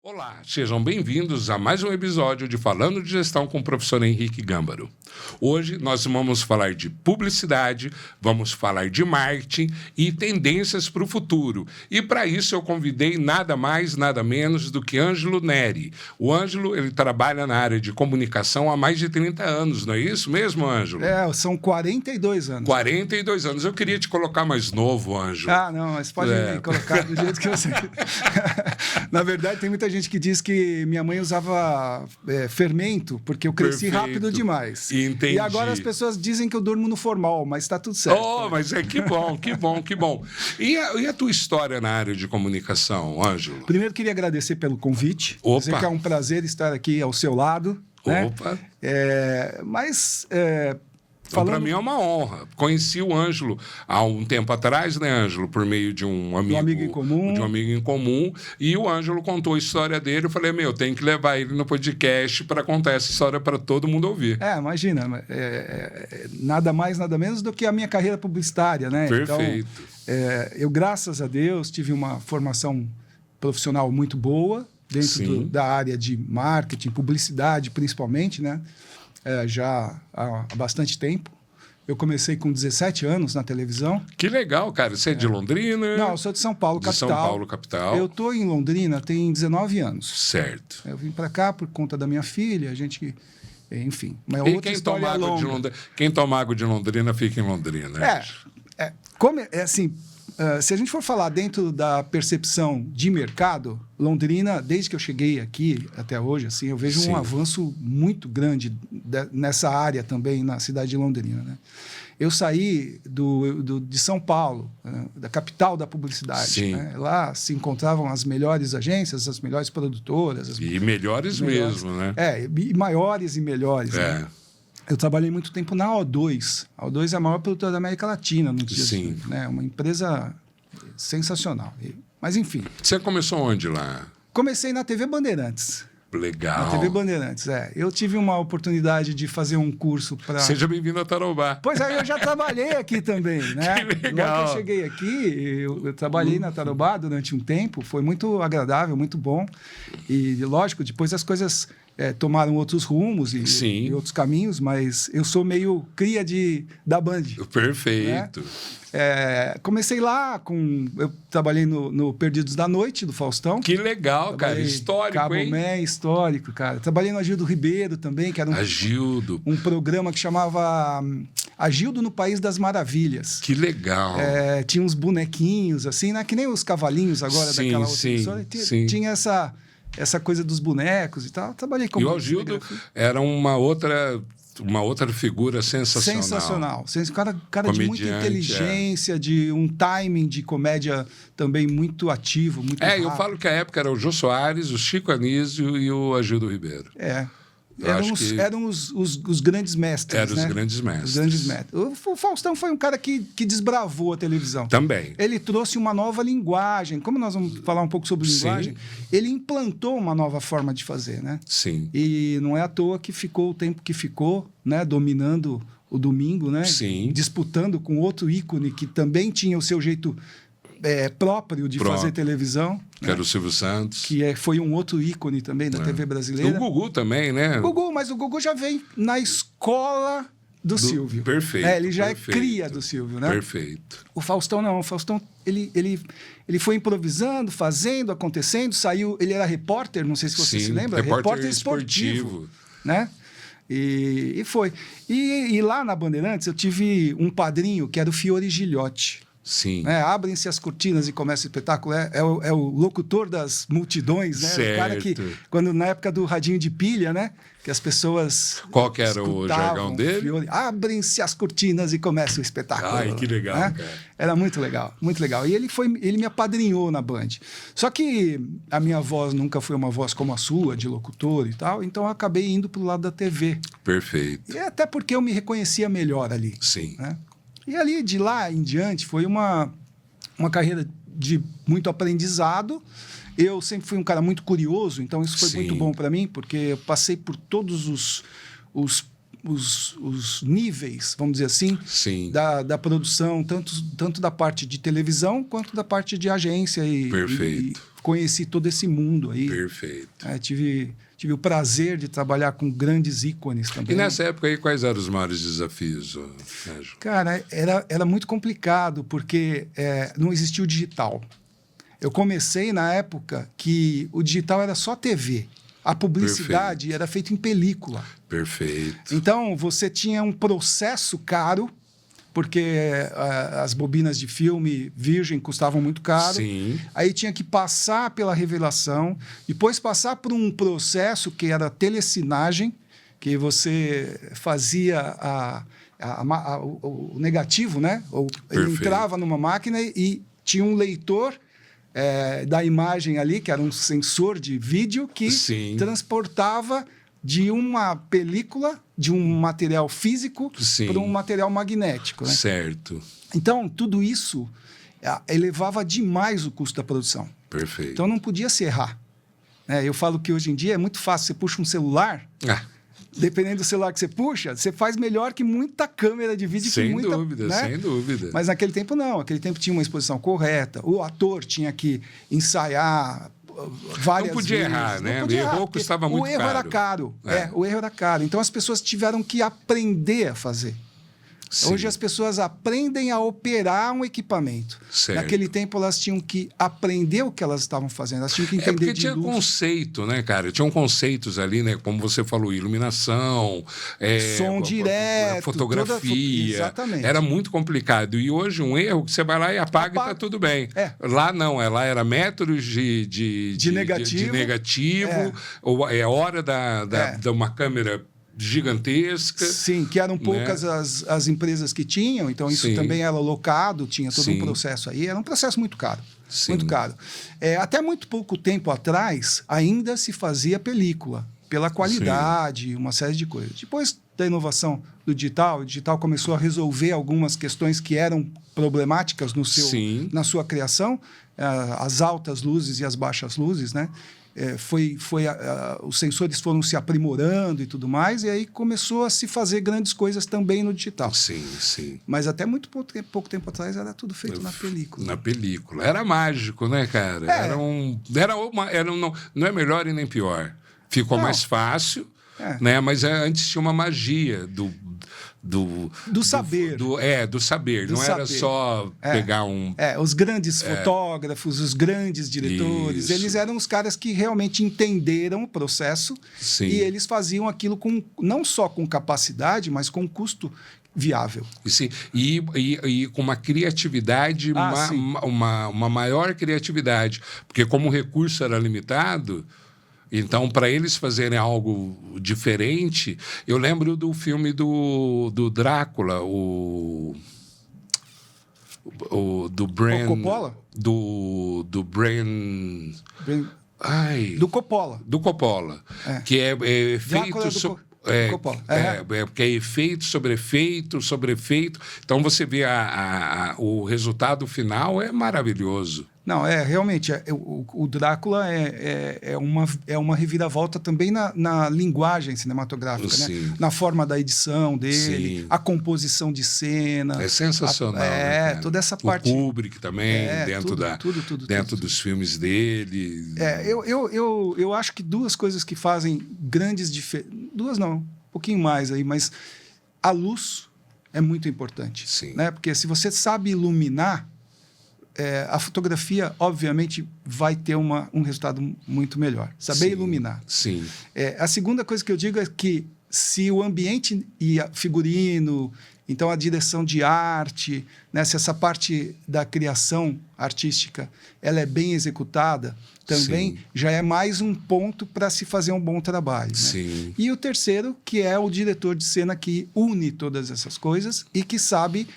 Olá, sejam bem-vindos a mais um episódio de Falando de Gestão com o professor Henrique Gâmbaro. Hoje nós vamos falar de publicidade, vamos falar de marketing e tendências para o futuro. E para isso eu convidei nada mais, nada menos do que Ângelo Neri. O Ângelo, ele trabalha na área de comunicação há mais de 30 anos, não é isso mesmo, Ângelo? São 42 anos. 42 anos. Eu queria te colocar mais novo, Ângelo. Ah, não, mas pode me colocar do jeito que você... Na verdade, tem muita gente que diz que minha mãe usava fermento, porque eu cresci rápido demais. Entendi. E agora as pessoas dizem que eu durmo no formal, mas está tudo certo. Oh, mas que bom, que bom, que bom. E a tua história na área de comunicação, Ângelo? Primeiro, queria agradecer pelo convite. Opa! Dizer que é um prazer estar aqui ao seu lado. Opa! Né? Então, para mim é uma honra. Conheci o Ângelo há um tempo atrás, né, Ângelo? Por meio de um amigo em comum. De um amigo em comum. E o Ângelo contou a história dele. Eu falei, tem que levar ele no podcast para contar essa história para todo mundo ouvir. Imagina. Nada mais, nada menos do que a minha carreira publicitária, né? Perfeito. Então, eu, graças a Deus, tive uma formação profissional muito boa dentro da área de marketing, publicidade, principalmente, né? Já há bastante tempo. Eu comecei com 17 anos na televisão. Que legal, cara. Você é de Londrina? Não, eu sou de São Paulo, capital. De São Paulo, capital. Eu estou em Londrina tem 19 anos. Certo. Eu vim para cá por conta da minha filha, a gente... Enfim, mas e outra história longa. Quem toma água de Londrina fica em Londrina. Se a gente for falar dentro da percepção de mercado, Londrina, desde que eu cheguei aqui até hoje, assim, eu vejo um avanço muito grande nessa área também na cidade de Londrina, né? Eu saí de São Paulo, da capital da publicidade. Né? Lá se encontravam as melhores agências, as melhores produtoras. Melhores mesmo, né? E maiores e melhores. Né? Eu trabalhei muito tempo na O2. A O2 é a maior produtora da América Latina no dia de hoje, né? Uma empresa sensacional. Mas, enfim. Você começou onde lá? Comecei na TV Bandeirantes. Legal. Na TV Bandeirantes, Eu tive uma oportunidade de fazer um curso para... Seja bem-vindo a Tarobá. Pois é, eu já trabalhei aqui também, né? Que legal. Logo que eu cheguei aqui, eu trabalhei na Tarobá durante um tempo. Foi muito agradável, muito bom. E, lógico, depois as coisas... tomaram outros rumos e outros caminhos, mas eu sou meio cria da Band. Perfeito. Né? Comecei lá eu trabalhei no Perdidos da Noite, do Faustão. Que legal, cara. Histórico, Cabo hein? Histórico, cara. Trabalhei no Agildo Ribeiro também, que era um programa que chamava Agildo no País das Maravilhas. Que legal. Tinha uns bonequinhos, assim, né? Que nem os cavalinhos agora daquela outra emissora. Tinha essa coisa dos bonecos e tal. Trabalhei com... E o Agildo era uma outra figura sensacional. Sensacional. Cara de muita inteligência, de um timing de comédia também muito ativo, muito rápido. Eu falo que a época era o Jô Soares, o Chico Anísio e o Agildo Ribeiro. Eram os grandes mestres. Eram, né? Os grandes mestres. Os grandes mestres. O Faustão foi um cara que desbravou a televisão. Também. Ele trouxe uma nova linguagem. Como nós vamos falar um pouco sobre linguagem, ele implantou uma nova forma de fazer, né? Sim. E não é à toa que ficou o tempo que ficou, né? Dominando o domingo, né? Sim. Disputando com outro ícone que também tinha o seu jeito próprio de fazer televisão. Que era o Silvio Santos. Que foi um outro ícone também da TV brasileira. O Gugu também, né? Mas o Gugu já vem na escola do Silvio. Perfeito. Ele já é cria do Silvio, né? Perfeito. O Faustão não. O Faustão, ele foi improvisando, fazendo, acontecendo. Saiu, ele era repórter, não sei se você se lembra. Repórter esportivo. Né? E foi. E lá na Bandeirantes eu tive um padrinho que era o Fiore Gilhote. Sim. Abrem-se as cortinas e começa o espetáculo. É o locutor das multidões, né? Certo. O cara que, na época do radinho de pilha, né? Que as pessoas... Qual que era o jargão dele? Abrem-se as cortinas e começa o espetáculo. Ai, que legal, né? cara. Era muito legal, muito legal. E ele me apadrinhou na Band. Só que a minha voz nunca foi uma voz como a sua, de locutor e tal, então eu acabei indo para o lado da TV. Perfeito. E até porque eu me reconhecia melhor ali. Sim. Né? E ali, de lá em diante, foi uma carreira de muito aprendizado. Eu sempre fui um cara muito curioso, então isso foi muito bom para mim, porque eu passei por todos os os níveis, vamos dizer assim, Sim. da produção, tanto da parte de televisão quanto da parte de agência. Perfeito. E conheci todo esse mundo aí. Perfeito. Tive o prazer de trabalhar com grandes ícones também. E nessa época aí, quais eram os maiores desafios, Sérgio? Cara, era muito complicado, porque não existia o digital. Eu comecei na época que o digital era só TV. A publicidade era feita em película. Perfeito. Então, você tinha um processo caro, porque as bobinas de filme virgem custavam muito caro. Sim. Aí tinha que passar pela revelação, depois passar por um processo que era telecinagem, que você fazia o negativo, né? Ele entrava numa máquina e tinha um leitor da imagem ali, que era um sensor de vídeo que transportava de uma película, de um material físico para um material magnético. Né? Certo. Então, tudo isso elevava demais o custo da produção. Perfeito. Então, não podia se errar. Eu falo que hoje em dia é muito fácil. Você puxa um celular, dependendo do celular que você puxa, você faz melhor que muita câmera de vídeo. Sem dúvida, né? Sem dúvida. Mas naquele tempo, não. Naquele tempo tinha uma exposição correta. O ator tinha que ensaiar várias vezes. Não podia errar, né? O erro custava muito caro. O erro era caro. O erro era caro. Então, as pessoas tiveram que aprender a fazer. Sim. Hoje as pessoas aprendem a operar um equipamento. Certo. Naquele tempo elas tinham que aprender o que elas estavam fazendo, elas tinham que entender porque de tinha luz. Conceito, né, cara? Tinham conceitos ali, né? Como você falou, iluminação, som direto, fotografia. Exatamente. Era muito complicado. E hoje um erro que você vai lá e apaga e tá tudo bem. Lá não, lá era métodos de negativo, ou hora de uma câmera gigantesca. Sim, que eram poucas as empresas que tinham, então isso também era locado, tinha todo um processo aí, era um processo muito caro. Sim. Muito caro. Até muito pouco tempo atrás, ainda se fazia película, pela qualidade, uma série de coisas. Depois da inovação do digital, o digital começou a resolver algumas questões que eram problemáticas na sua criação, as altas luzes e as baixas luzes, né? Os sensores foram se aprimorando e tudo mais, e aí começou a se fazer grandes coisas também no digital. Sim, sim. Mas até muito pouco tempo atrás era tudo feito na película. Na película. Era mágico, né, cara? Não é melhor e nem pior. Ficou mais fácil, né? Mas antes tinha uma magia do saber. Do saber. Não era só pegar os grandes fotógrafos, os grandes diretores, eles eram os caras que realmente entenderam o processo. Sim. E eles faziam aquilo não só com capacidade, mas com custo viável. E com uma criatividade, uma maior criatividade. Porque como o recurso era limitado... Então, para eles fazerem algo diferente... Eu lembro do filme do Drácula, do Bram... O Coppola? Do Bram... Do Coppola. Do Coppola. Que é feito... Porque é efeito sobre efeito sobre efeito. Então, você vê o resultado final é maravilhoso. Não, realmente, o Drácula é uma reviravolta também na linguagem cinematográfica, né? Na forma da edição dele, a composição de cena. É sensacional. Né, toda essa parte. O Kubrick também, dentro dos filmes dele. Eu acho que duas coisas que fazem grandes diferenças. Duas não, um pouquinho mais aí, mas a luz é muito importante. Sim. Né? Porque se você sabe iluminar, a fotografia, obviamente, vai ter um resultado muito melhor. Saber iluminar. Sim. A segunda coisa que eu digo é que se o ambiente e figurino, então a direção de arte, né, se essa parte da criação artística ela é bem executada, também já é mais um ponto para se fazer um bom trabalho. Né? Sim. E o terceiro, que é o diretor de cena que une todas essas coisas e que sabe,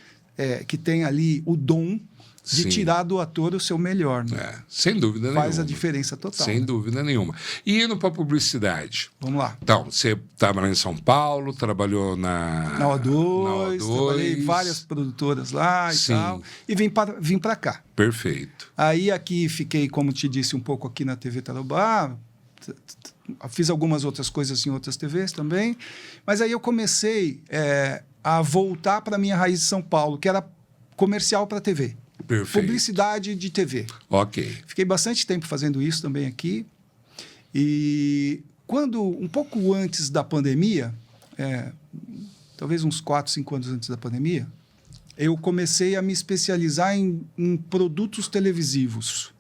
que tem ali o dom de tirar do ator o seu melhor. Né? Sem dúvida nenhuma. Faz a diferença total. Sem dúvida nenhuma. E indo para a publicidade? Vamos lá. Então, você estava lá em São Paulo, trabalhou na O2, trabalhei em várias produtoras lá e tal, e vim para cá. Perfeito. Aí aqui fiquei, como te disse, um pouco aqui na TV Tarobá, fiz algumas outras coisas em outras TVs também. Mas aí eu comecei a voltar para a minha raiz de São Paulo, que era comercial para TV. Perfeito. Publicidade de TV. Ok. Fiquei bastante tempo fazendo isso também aqui. E um pouco antes da pandemia, talvez uns 4, 5 anos antes da pandemia, eu comecei a me especializar em produtos televisivos.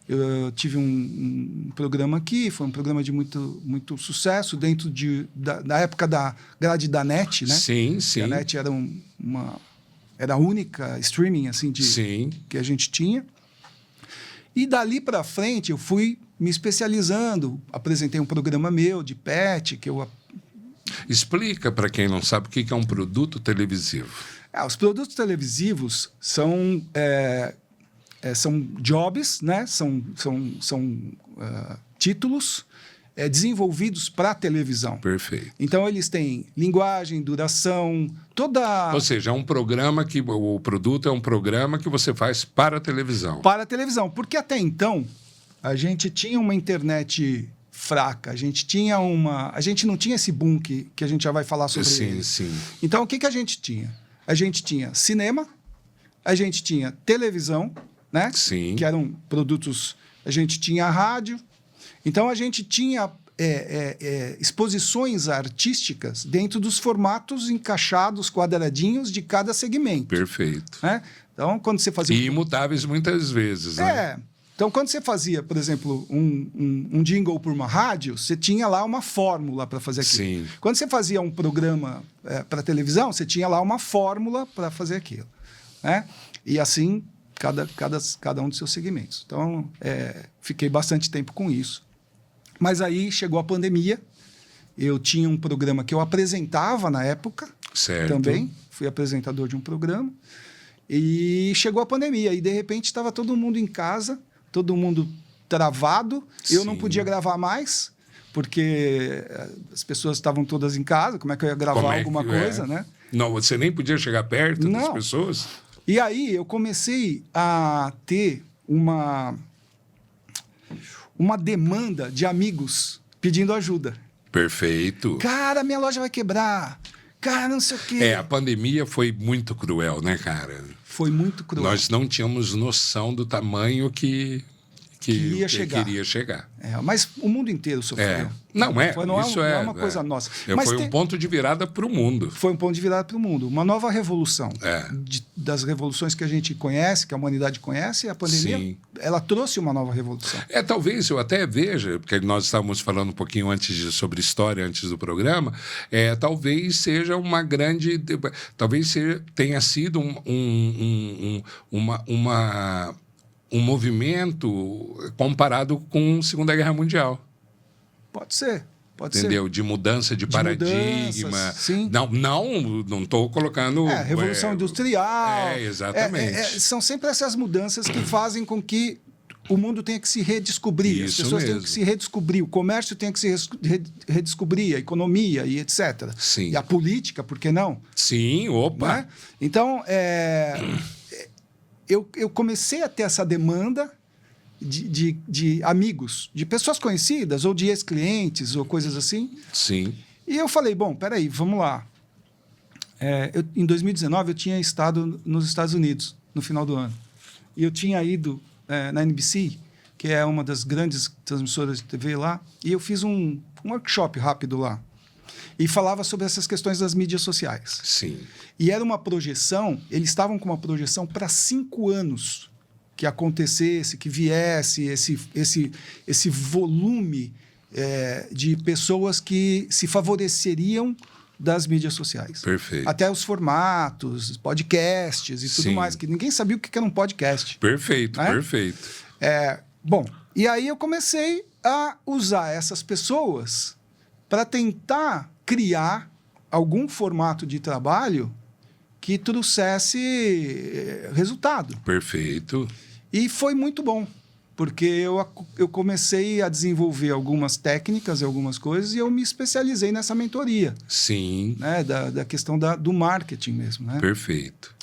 Eu tive um programa aqui, foi um programa de muito sucesso dentro da época da grade da NET, né? Sim, sim. A NET era era a única streaming assim que a gente tinha. E dali para frente eu fui me especializando, apresentei um programa meu de pet que eu... Explica para quem não sabe o que é um produto televisivo. Os produtos televisivos são jobs, né? São títulos desenvolvidos para televisão. Perfeito. Então, eles têm linguagem, duração, toda... Ou seja, é um programa que... O produto é um programa que você faz para a televisão. Para a televisão. Porque até então, a gente tinha uma internet fraca. A gente não tinha esse boom que a gente já vai falar sobre ele. Sim. Então, o que a gente tinha? A gente tinha cinema, a gente tinha televisão, né? Sim. Que eram produtos... A gente tinha rádio. Então, a gente tinha exposições artísticas dentro dos formatos encaixados, quadradinhos de cada segmento. Perfeito. Né? Então, quando você fazia... E imutáveis muitas vezes, né? Então, quando você fazia, por exemplo, um jingle por uma rádio, você tinha lá uma fórmula para fazer aquilo. Sim. Quando você fazia um programa para televisão, você tinha lá uma fórmula para fazer aquilo. Né? E assim, cada um dos seus segmentos. Então, fiquei bastante tempo com isso. Mas aí chegou a pandemia, eu tinha um programa que eu apresentava na época, certo. Também, fui apresentador de um programa, e chegou a pandemia, e de repente estava todo mundo em casa, todo mundo travado, Sim. Eu não podia gravar mais, porque as pessoas estavam todas em casa, como é que eu ia gravar alguma coisa, né? Não, você nem podia chegar perto das pessoas? E aí eu comecei a ter uma demanda de amigos pedindo ajuda. Perfeito. Cara, minha loja vai quebrar. Cara, não sei o quê. A pandemia foi muito cruel, né, cara? Foi muito cruel. Nós não tínhamos noção do tamanho que iria chegar. Mas o mundo inteiro sofreu. Não é uma coisa nossa. Foi um ponto de virada para o mundo. Foi um ponto de virada para o mundo. Uma nova revolução. Das revoluções que a gente conhece, que a humanidade conhece, a pandemia, ela trouxe uma nova revolução. Talvez eu até veja, porque nós estávamos falando um pouquinho sobre história, antes do programa, talvez seja uma grande... Talvez tenha sido um movimento comparado com a Segunda Guerra Mundial. Pode ser. Entendeu? De mudança de paradigma. Sim. Não estou colocando... Revolução Industrial. Exatamente. São sempre essas mudanças que fazem com que o mundo tenha que se redescobrir. Isso as pessoas mesmo. têm que se redescobrir. O comércio tem que se redescobrir, a economia e etc. Sim. E a política, por que não? Sim, opa! Né? Então, eu comecei a ter essa demanda de amigos, de pessoas conhecidas, ou de ex-clientes, ou coisas assim. Sim. E eu falei, bom, peraí, vamos lá. Em 2019, eu tinha estado nos Estados Unidos, no final do ano. E eu tinha ido na NBC, que é uma das grandes transmissoras de TV lá, e eu fiz um workshop rápido lá. E falava sobre essas questões das mídias sociais. Sim. E era uma projeção, eles estavam com uma projeção para 5 anos que acontecesse, que viesse esse volume de pessoas que se favoreceriam das mídias sociais. Perfeito. Até os formatos, podcasts e tudo mais, que ninguém sabia o que era um podcast. Perfeito, né? Perfeito. Bom, e aí eu comecei a usar essas pessoas para tentar criar algum formato de trabalho que trouxesse resultado. Perfeito. E foi muito bom, porque eu comecei a desenvolver algumas técnicas e algumas coisas e eu me especializei nessa mentoria. Sim. Né, da questão do marketing mesmo. Né? Perfeito.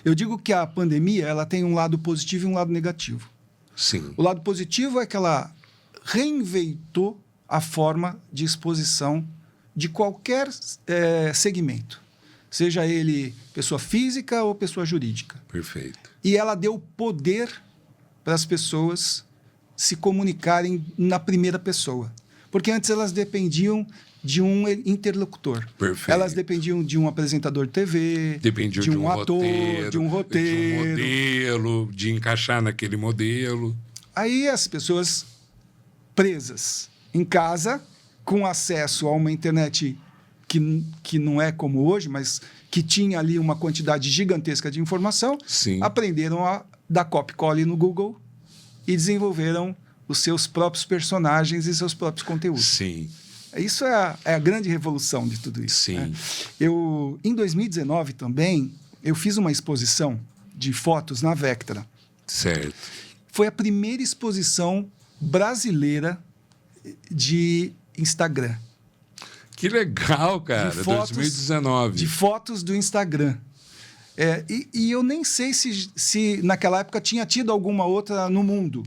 Eu digo que a pandemia ela tem um lado positivo e um lado negativo. Sim. O lado positivo é que ela reinventou a forma de exposição de qualquer segmento, seja ele pessoa física ou pessoa jurídica. Perfeito. E ela deu poder para as pessoas se comunicarem na primeira pessoa. Porque antes elas dependiam de um interlocutor. Perfeito. Elas dependiam de um apresentador de TV, dependiam de um ator, de um roteiro. De um modelo, de encaixar naquele modelo. Aí as pessoas presas em casa, com acesso a uma internet que não é como hoje, mas que tinha ali uma quantidade gigantesca de informação, Sim. aprenderam a dar copy-cole no Google e desenvolveram os seus próprios personagens e seus próprios conteúdos. Sim. Isso é a grande revolução de tudo isso. Sim. Né? Em 2019 também, eu fiz uma exposição de fotos na Vectra. Certo. Foi a primeira exposição brasileira de Instagram. Que legal, cara. De fotos, 2019. De fotos do Instagram. E eu nem sei se naquela época tinha tido alguma outra no mundo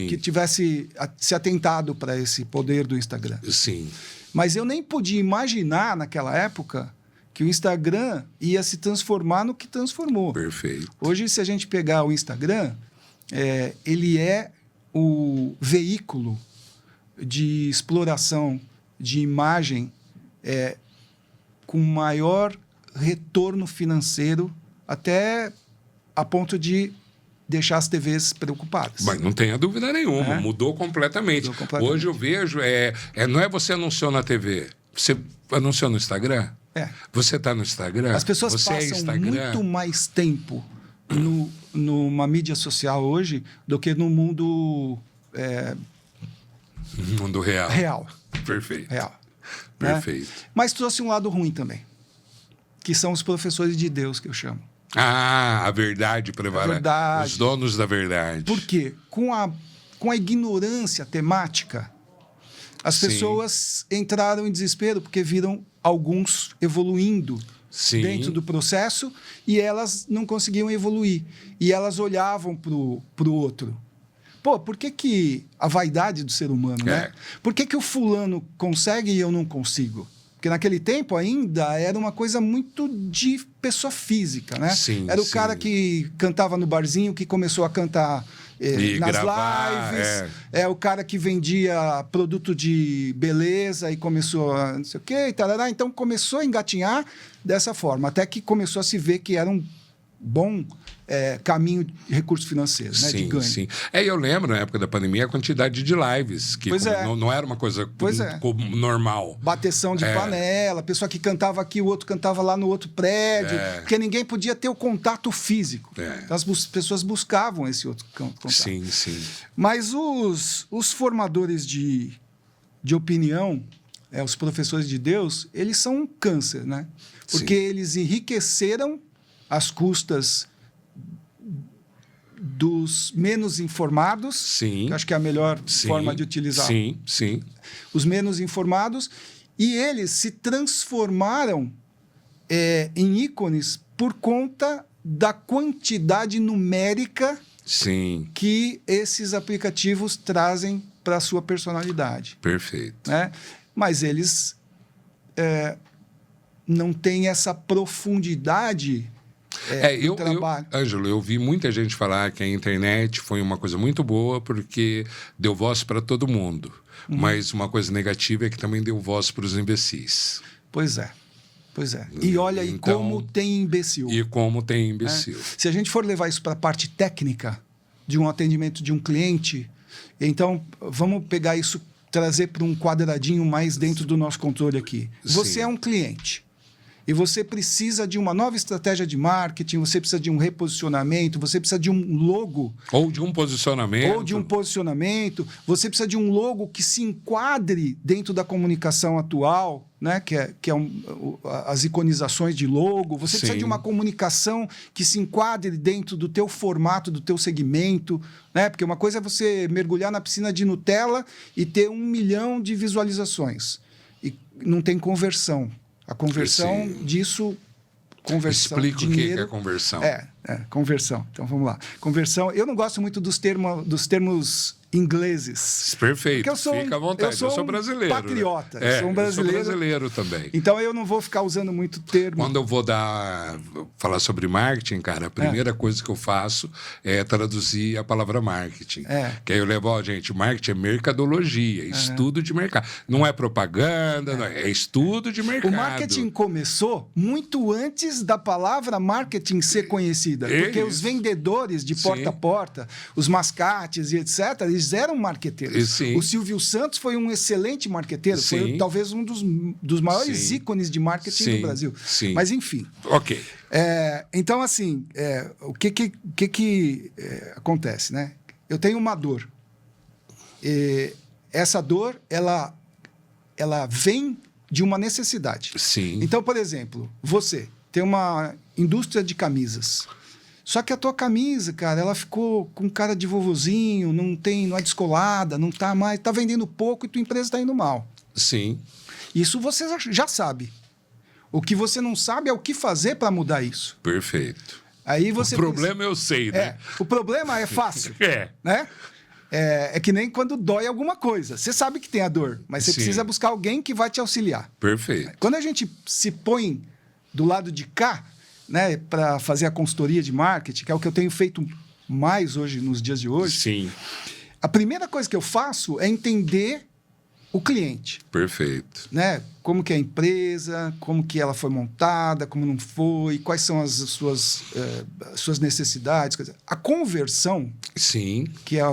que tivesse se atentado para esse poder do Instagram. Sim. Mas eu nem podia imaginar naquela época que o Instagram ia se transformar no que transformou. Perfeito. Hoje, se a gente pegar o Instagram, ele é o veículo de exploração de imagem com maior retorno financeiro, até a ponto de deixar as TVs preocupadas. Mas não tenha dúvida nenhuma, mudou completamente. Hoje eu vejo, não é você anunciou na TV, você anunciou no Instagram? Você está no Instagram? As pessoas você passam muito mais tempo numa mídia social hoje do que no mundo... mundo real. Real. Perfeito. Real. Perfeito. Né? Mas trouxe um lado ruim também, que são os professores de Deus, que eu chamo. Ah, a verdade prevalece. Os donos da verdade. Por quê? Com a ignorância temática, as pessoas entraram em desespero porque viram alguns evoluindo dentro do processo e elas não conseguiam evoluir. E elas olhavam para o outro. Pô, por que a vaidade do ser humano, né? Por que o fulano consegue e eu não consigo? Porque naquele tempo ainda era uma coisa muito de pessoa física, né? Sim, era o cara que cantava no barzinho, que começou a cantar nas lives. É o cara que vendia produto de beleza e começou a não sei o quê, e tarará. Então começou a engatinhar dessa forma, até que começou a se ver que era um bom caminho de recurso financeiro, né? De ganho. Sim. Eu lembro, na época da pandemia, a quantidade de lives, que não era uma coisa normal. Bateção de panela, pessoa que cantava aqui, o outro cantava lá no outro prédio, porque ninguém podia ter o contato físico. Então, as pessoas buscavam esse outro contato. Sim. Mas os formadores de opinião, os professores de Deus, eles são um câncer, né? Porque eles enriqueceram às custas dos menos informados, que acho que é a melhor forma de utilizar. Sim. Os menos informados, e eles se transformaram em ícones por conta da quantidade numérica que esses aplicativos trazem para a sua personalidade. Perfeito. Né? Mas eles não têm essa profundidade do trabalho. Ângelo, eu vi muita gente falar que a internet foi uma coisa muito boa porque deu voz para todo mundo. Mas uma coisa negativa é que também deu voz para os imbecis. Pois é. E olha aí como tem imbecil. Se a gente for levar isso para a parte técnica de um atendimento de um cliente, então vamos pegar isso, trazer para um quadradinho mais dentro do nosso controle aqui. Você é um cliente. E você precisa de uma nova estratégia de marketing, você precisa de um reposicionamento, você precisa de um logo. Ou de um posicionamento. Você precisa de um logo que se enquadre dentro da comunicação atual, né? que é as iconizações de logo. Você precisa de uma comunicação que se enquadre dentro do teu formato, do teu segmento. Né? Porque uma coisa é você mergulhar na piscina de Nutella e ter 1 milhão de visualizações. E não tem conversão. A conversão disso... Explica dinheiro, o que é conversão. Conversão. Então, vamos lá. Conversão, eu não gosto muito dos termos ingleses. Perfeito, fica à vontade. Eu sou brasileiro. Patriota. Eu sou um brasileiro. Eu sou brasileiro também. Então, eu não vou ficar usando muito termo. Quando eu vou falar sobre marketing, cara, a primeira coisa que eu faço é traduzir a palavra marketing. Que aí eu levo, gente, marketing é mercadologia, estudo de mercado. Não é propaganda, não é estudo de mercado. O marketing começou muito antes da palavra marketing ser conhecida. Porque os vendedores de porta a porta, os mascates e etc., eles eram marqueteiros. O Silvio Santos foi um excelente marqueteiro. Foi talvez um dos maiores ícones de marketing do Brasil. Mas, enfim. Ok. Então, assim, o que acontece, né? Eu tenho uma dor. Essa dor, ela vem de uma necessidade. Então, por exemplo, você tem uma indústria de camisas. Só que a tua camisa, cara, ela ficou com cara de vovozinho, não é descolada, não tá mais, tá vendendo pouco e tua empresa está indo mal. Isso você já sabe. O que você não sabe é o que fazer para mudar isso. Perfeito. Aí você o problema eu sei, né? O problema é fácil. Né? É que nem quando dói alguma coisa. Você sabe que tem a dor, mas você precisa buscar alguém que vai te auxiliar. Perfeito. Quando a gente se põe do lado de cá, né, para fazer a consultoria de marketing, que é o que eu tenho feito mais hoje, nos dias de hoje, a primeira coisa que eu faço é entender o cliente. Perfeito. Né? Como que é a empresa, como que ela foi montada, como não foi, quais são as suas necessidades. A conversão, que é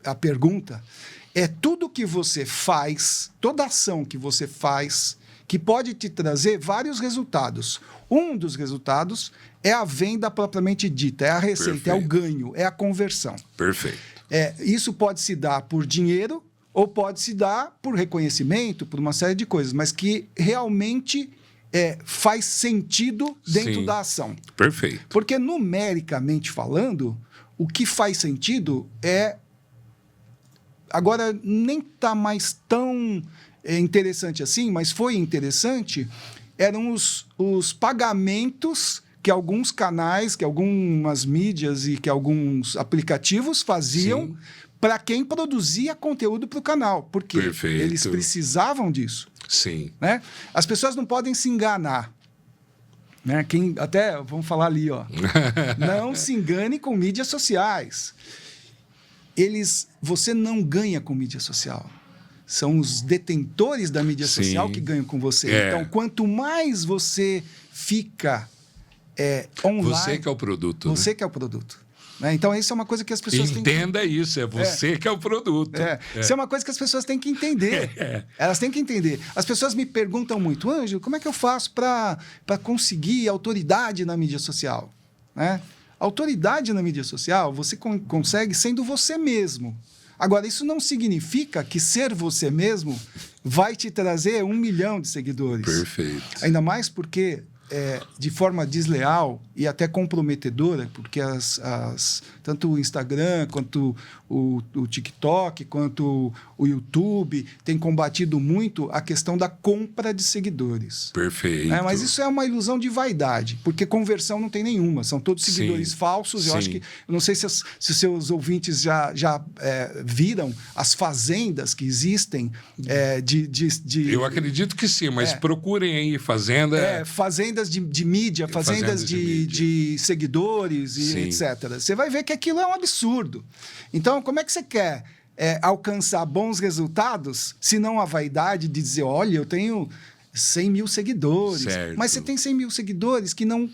a pergunta, é tudo que você faz, toda ação que você faz, que pode te trazer vários resultados. Um dos resultados é a venda propriamente dita, é a receita, é o ganho, é a conversão. Perfeito. Isso pode se dar por dinheiro ou pode se dar por reconhecimento, por uma série de coisas, mas que realmente faz sentido dentro da ação. Perfeito. Porque, numericamente falando, o que faz sentido agora, nem está mais tão interessante assim, mas foi interessante, eram os pagamentos que alguns canais, que algumas mídias e que alguns aplicativos faziam para quem produzia conteúdo para o canal, porque eles precisavam disso. Né? As pessoas não podem se enganar. Né? Até, vamos falar ali, ó. Não se engane com mídias sociais. Você não ganha com mídia social. São os detentores da mídia social que ganham com você. Então, quanto mais você fica online... Você que é o produto. Você que é o produto. Né? Então, isso é uma coisa que as pessoas têm que... Entenda isso, é você que é o produto. Isso é uma coisa que as pessoas têm que entender. Elas têm que entender. As pessoas me perguntam muito, Ângelo, como é que eu faço para conseguir autoridade na mídia social? Né? Autoridade na mídia social você consegue sendo você mesmo. Agora, isso não significa que ser você mesmo vai te trazer 1 milhão de seguidores. Perfeito. Ainda mais porque, de forma desleal e até comprometedora, porque tanto o Instagram, quanto o TikTok, quanto o YouTube têm combatido muito a questão da compra de seguidores. Perfeito. Mas isso é uma ilusão de vaidade, porque conversão não tem nenhuma, são todos seguidores falsos. Eu acho que, eu não sei se os seus ouvintes já viram as fazendas que existem Eu acredito que sim, mas procurem aí fazendas de mídia, fazendas de seguidores e etc. Você vai ver que aquilo é um absurdo. Então, como é que você quer alcançar bons resultados se não a vaidade de dizer, olha, eu tenho 100 mil seguidores. Mas você tem 100 mil seguidores que não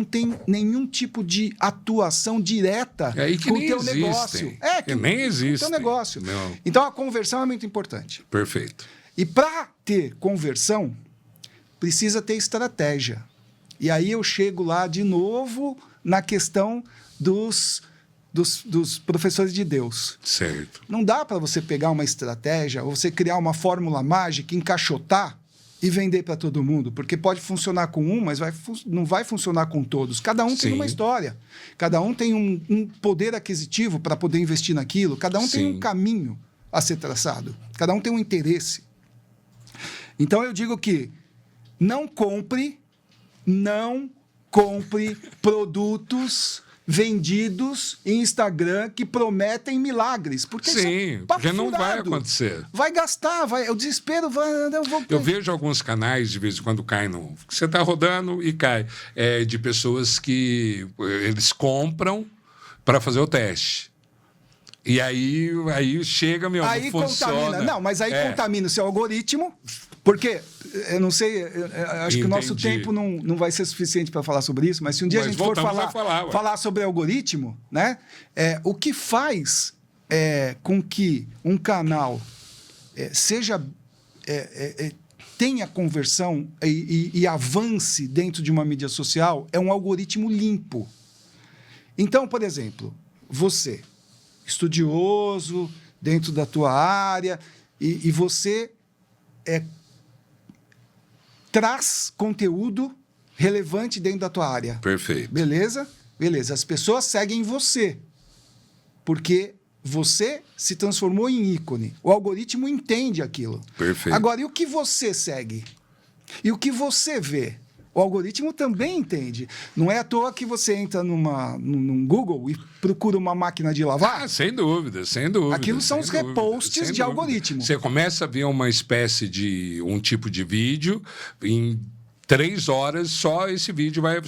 tem nenhum tipo de atuação direta com o teu negócio. Que nem existe. Com o teu negócio. Não. Então, a conversão é muito importante. Perfeito. E para ter conversão, precisa ter estratégia. E aí eu chego lá de novo na questão dos professores de Deus. Certo. Não dá para você pegar uma estratégia ou você criar uma fórmula mágica, encaixotar e vender para todo mundo, porque pode funcionar com um, mas não vai funcionar com todos. Cada um tem uma história, cada um tem um poder aquisitivo para poder investir naquilo, cada um tem um caminho a ser traçado, cada um tem um interesse. Então eu digo que não compre compre produtos vendidos em Instagram que prometem milagres. Porque sim, porque não vai acontecer. Vai gastar, o desespero vai... Eu vejo alguns canais, de vez em quando, cai no... Você está rodando e cai. De pessoas que eles compram para fazer o teste. E aí chega, meu, aí não funciona. Contamina. Não, mas aí contamina o seu algoritmo, porque, eu não sei, acho que o nosso tempo não vai ser suficiente para falar sobre isso, mas se um dia a gente for falar sobre algoritmo, né, o que faz com que um canal tenha conversão e avance dentro de uma mídia social é um algoritmo limpo. Então, por exemplo, você... estudioso, dentro da tua área, e você traz conteúdo relevante dentro da tua área. Perfeito. Beleza? Beleza. As pessoas seguem você, porque você se transformou em ícone. O algoritmo entende aquilo. Perfeito. Agora, e o que você segue? E o que você vê? O algoritmo também entende. Não é à toa que você entra num Google e procura uma máquina de lavar? Ah, sem dúvida, sem dúvida. Aquilo são os reposts de algoritmo. Você começa a ver uma espécie de... um tipo de vídeo, em 3 horas, só esse vídeo vai...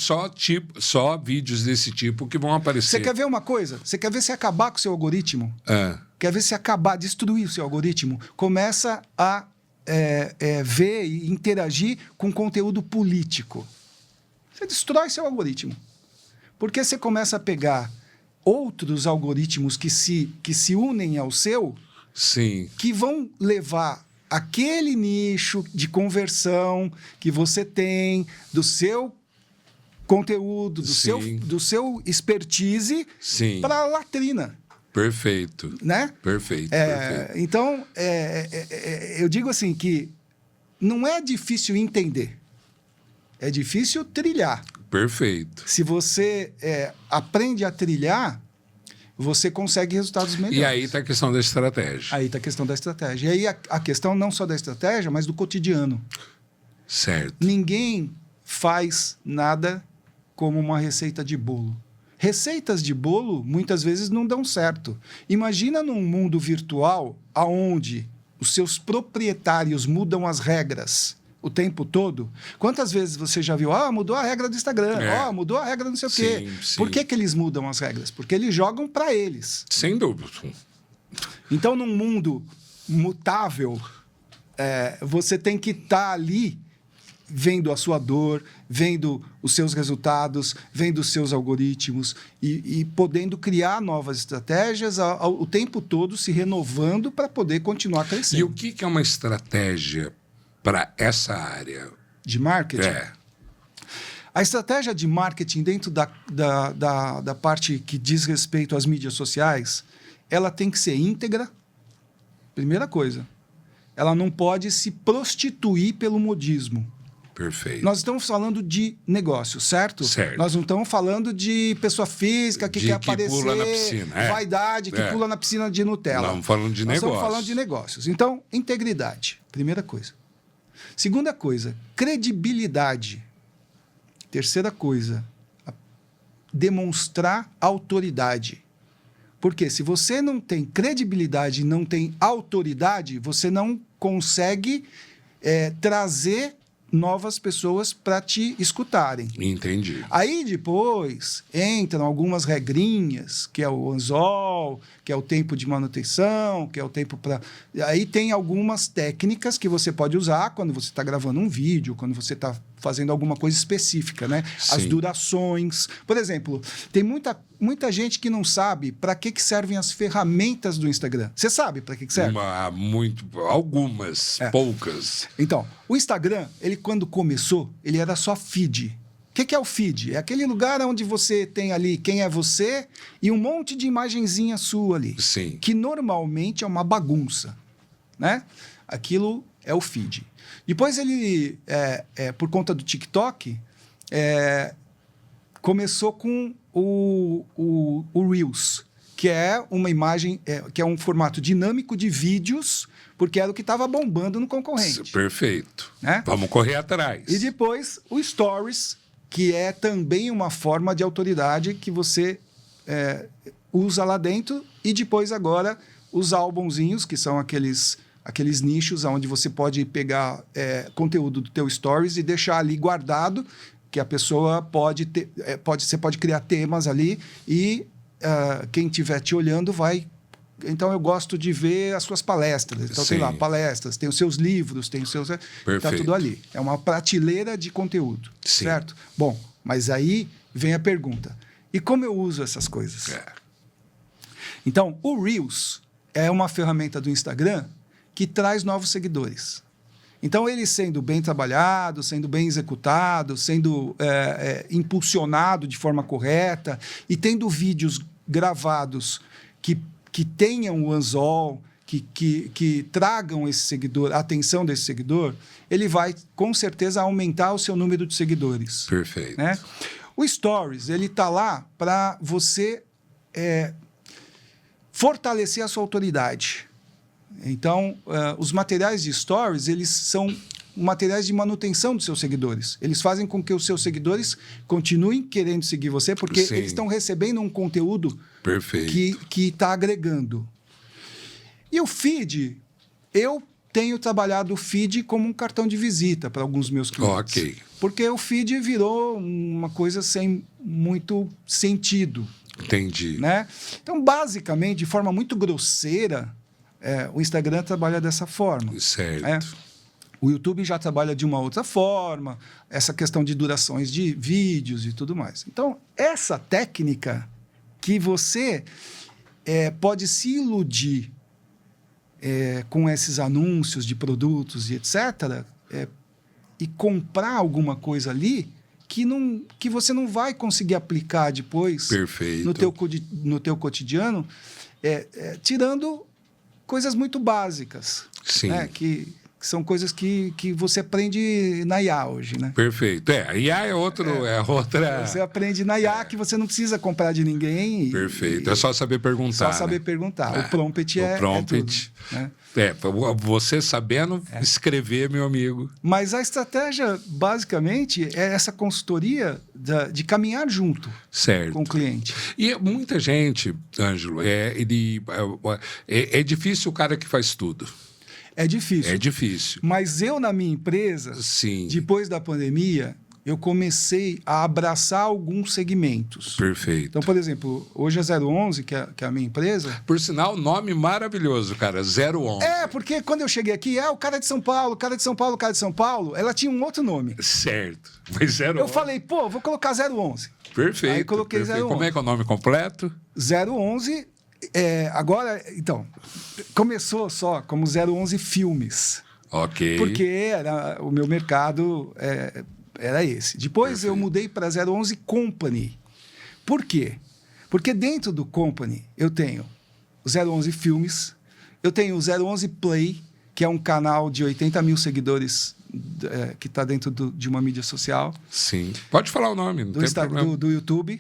Só vídeos desse tipo que vão aparecer. Você quer ver uma coisa? Você quer ver se acabar com o seu algoritmo? Quer ver se destruir o seu algoritmo? Começa a... ver e interagir com conteúdo político. Você destrói seu algoritmo. Porque você começa a pegar outros algoritmos que se unem ao seu, sim, que vão levar aquele nicho de conversão que você tem, do seu conteúdo, do seu expertise, para a latrina. Perfeito. Né? Perfeito. Então, eu digo assim que não é difícil entender, é difícil trilhar. Perfeito. Se você aprende a trilhar, você consegue resultados melhores. E aí está a questão da estratégia. Aí está a questão da estratégia. E aí a questão não só da estratégia, mas do cotidiano. Certo. Ninguém faz nada como uma receita de bolo. Receitas de bolo, muitas vezes, não dão certo. Imagina num mundo virtual onde os seus proprietários mudam as regras o tempo todo. Quantas vezes você já viu? Mudou a regra do Instagram. Mudou a regra não sei o quê. Sim. Por que eles mudam as regras? Porque eles jogam para eles. Sem dúvida. Então, num mundo mutável, você tem que estar ali vendo a sua dor, vendo os seus resultados, vendo os seus algoritmos e podendo criar novas estratégias o tempo todo, se renovando para poder continuar crescendo. E o que é uma estratégia para essa área? De marketing? A estratégia de marketing dentro da parte que diz respeito às mídias sociais, ela tem que ser íntegra, primeira coisa. Ela não pode se prostituir pelo modismo. Perfeito. Nós estamos falando de negócio, certo? Certo. Nós não estamos falando de pessoa física que quer aparecer, pula na piscina, vaidade, que pula na piscina de Nutella. Estamos falando de negócios. Estamos falando de negócios. Então, integridade, primeira coisa. Segunda coisa, credibilidade. Terceira coisa, demonstrar autoridade. Porque se você não tem credibilidade e não tem autoridade, você não consegue trazer novas pessoas para te escutarem. Entendi. Aí depois entram algumas regrinhas, que é o anzol, que é o tempo de manutenção, que é o tempo para... Aí tem algumas técnicas que você pode usar quando você está gravando um vídeo, quando você está fazendo alguma coisa específica, né? Sim. As durações. Por exemplo, tem muita gente que não sabe para que servem as ferramentas do Instagram. Você sabe para que serve? Algumas, poucas. Então, o Instagram, ele quando começou, ele era só feed. O que é o feed? É aquele lugar onde você tem ali quem é você e um monte de imagenzinha sua ali. Sim. Que normalmente é uma bagunça, né? Aquilo é o feed. Depois ele, por conta do TikTok, começou com o Reels, que é uma imagem, que é um formato dinâmico de vídeos, porque era o que estava bombando no concorrente. Perfeito. Né? Vamos correr atrás. E depois o Stories, que é também uma forma de autoridade que você usa lá dentro, e depois agora os álbumzinhos, que são aqueles nichos onde você pode pegar conteúdo do teu Stories e deixar ali guardado, que a pessoa pode ter, você pode criar temas ali e quem estiver te olhando vai... Então, eu gosto de ver as suas palestras. Então, tem lá palestras, tem os seus livros, tem os seus... Está tudo ali. É uma prateleira de conteúdo, certo? Bom, mas aí vem a pergunta. E como eu uso essas coisas? Então, o Reels é uma ferramenta do Instagram que traz novos seguidores. Então, ele sendo bem trabalhado, sendo bem executado, sendo impulsionado de forma correta e tendo vídeos gravados que tenham o anzol, que tragam esse seguidor, a atenção desse seguidor, ele vai, com certeza, aumentar o seu número de seguidores. Perfeito. Né? O Stories, ele está lá para você fortalecer a sua autoridade. Então, os materiais de Stories, eles são materiais de manutenção dos seus seguidores. Eles fazem com que os seus seguidores continuem querendo seguir você, porque eles estão recebendo um conteúdo que está agregando. E o feed, eu tenho trabalhado o feed como um cartão de visita para alguns meus clientes. Porque o feed virou uma coisa sem muito sentido. Entendi. Né? Então, basicamente, de forma muito grosseira, o Instagram trabalha dessa forma. Certo. O YouTube já trabalha de uma outra forma, essa questão de durações de vídeos e tudo mais. Então, essa técnica que você pode se iludir com esses anúncios de produtos e etc., e comprar alguma coisa ali que você não vai conseguir aplicar depois no teu cotidiano, tirando coisas muito básicas. Sim. Né? Que são coisas que você aprende na IA hoje, né? Perfeito. A IA é outra... Você aprende na IA que você não precisa comprar de ninguém. Perfeito. É só saber perguntar. Só saber perguntar. O prompt é tudo, né? Você sabendo escrever, meu amigo. Mas a estratégia, basicamente, é essa consultoria de caminhar junto com o cliente. E muita gente, Ângelo, é difícil o cara que faz tudo. É difícil. É difícil. Mas eu, na minha empresa, depois da pandemia, eu comecei a abraçar alguns segmentos. Perfeito. Então, por exemplo, hoje a 011, que é a minha empresa... Por sinal, nome maravilhoso, cara, 011. Porque quando eu cheguei aqui, o cara de São Paulo, o cara de São Paulo, o cara de São Paulo, ela tinha um outro nome. Certo. Mas 011. Eu falei, vou colocar 011. Perfeito. Aí coloquei 011. Como é que é o nome completo? 011... agora, então, começou só como 011 Filmes. Ok. Porque o meu mercado era esse. Depois eu mudei para 011 Company. Por quê? Porque dentro do Company eu tenho o 011 Filmes, eu tenho o 011 Play, que é um canal de 80 mil seguidores que está dentro de uma mídia social. Sim. Pode falar o nome, não tem problema. Do YouTube.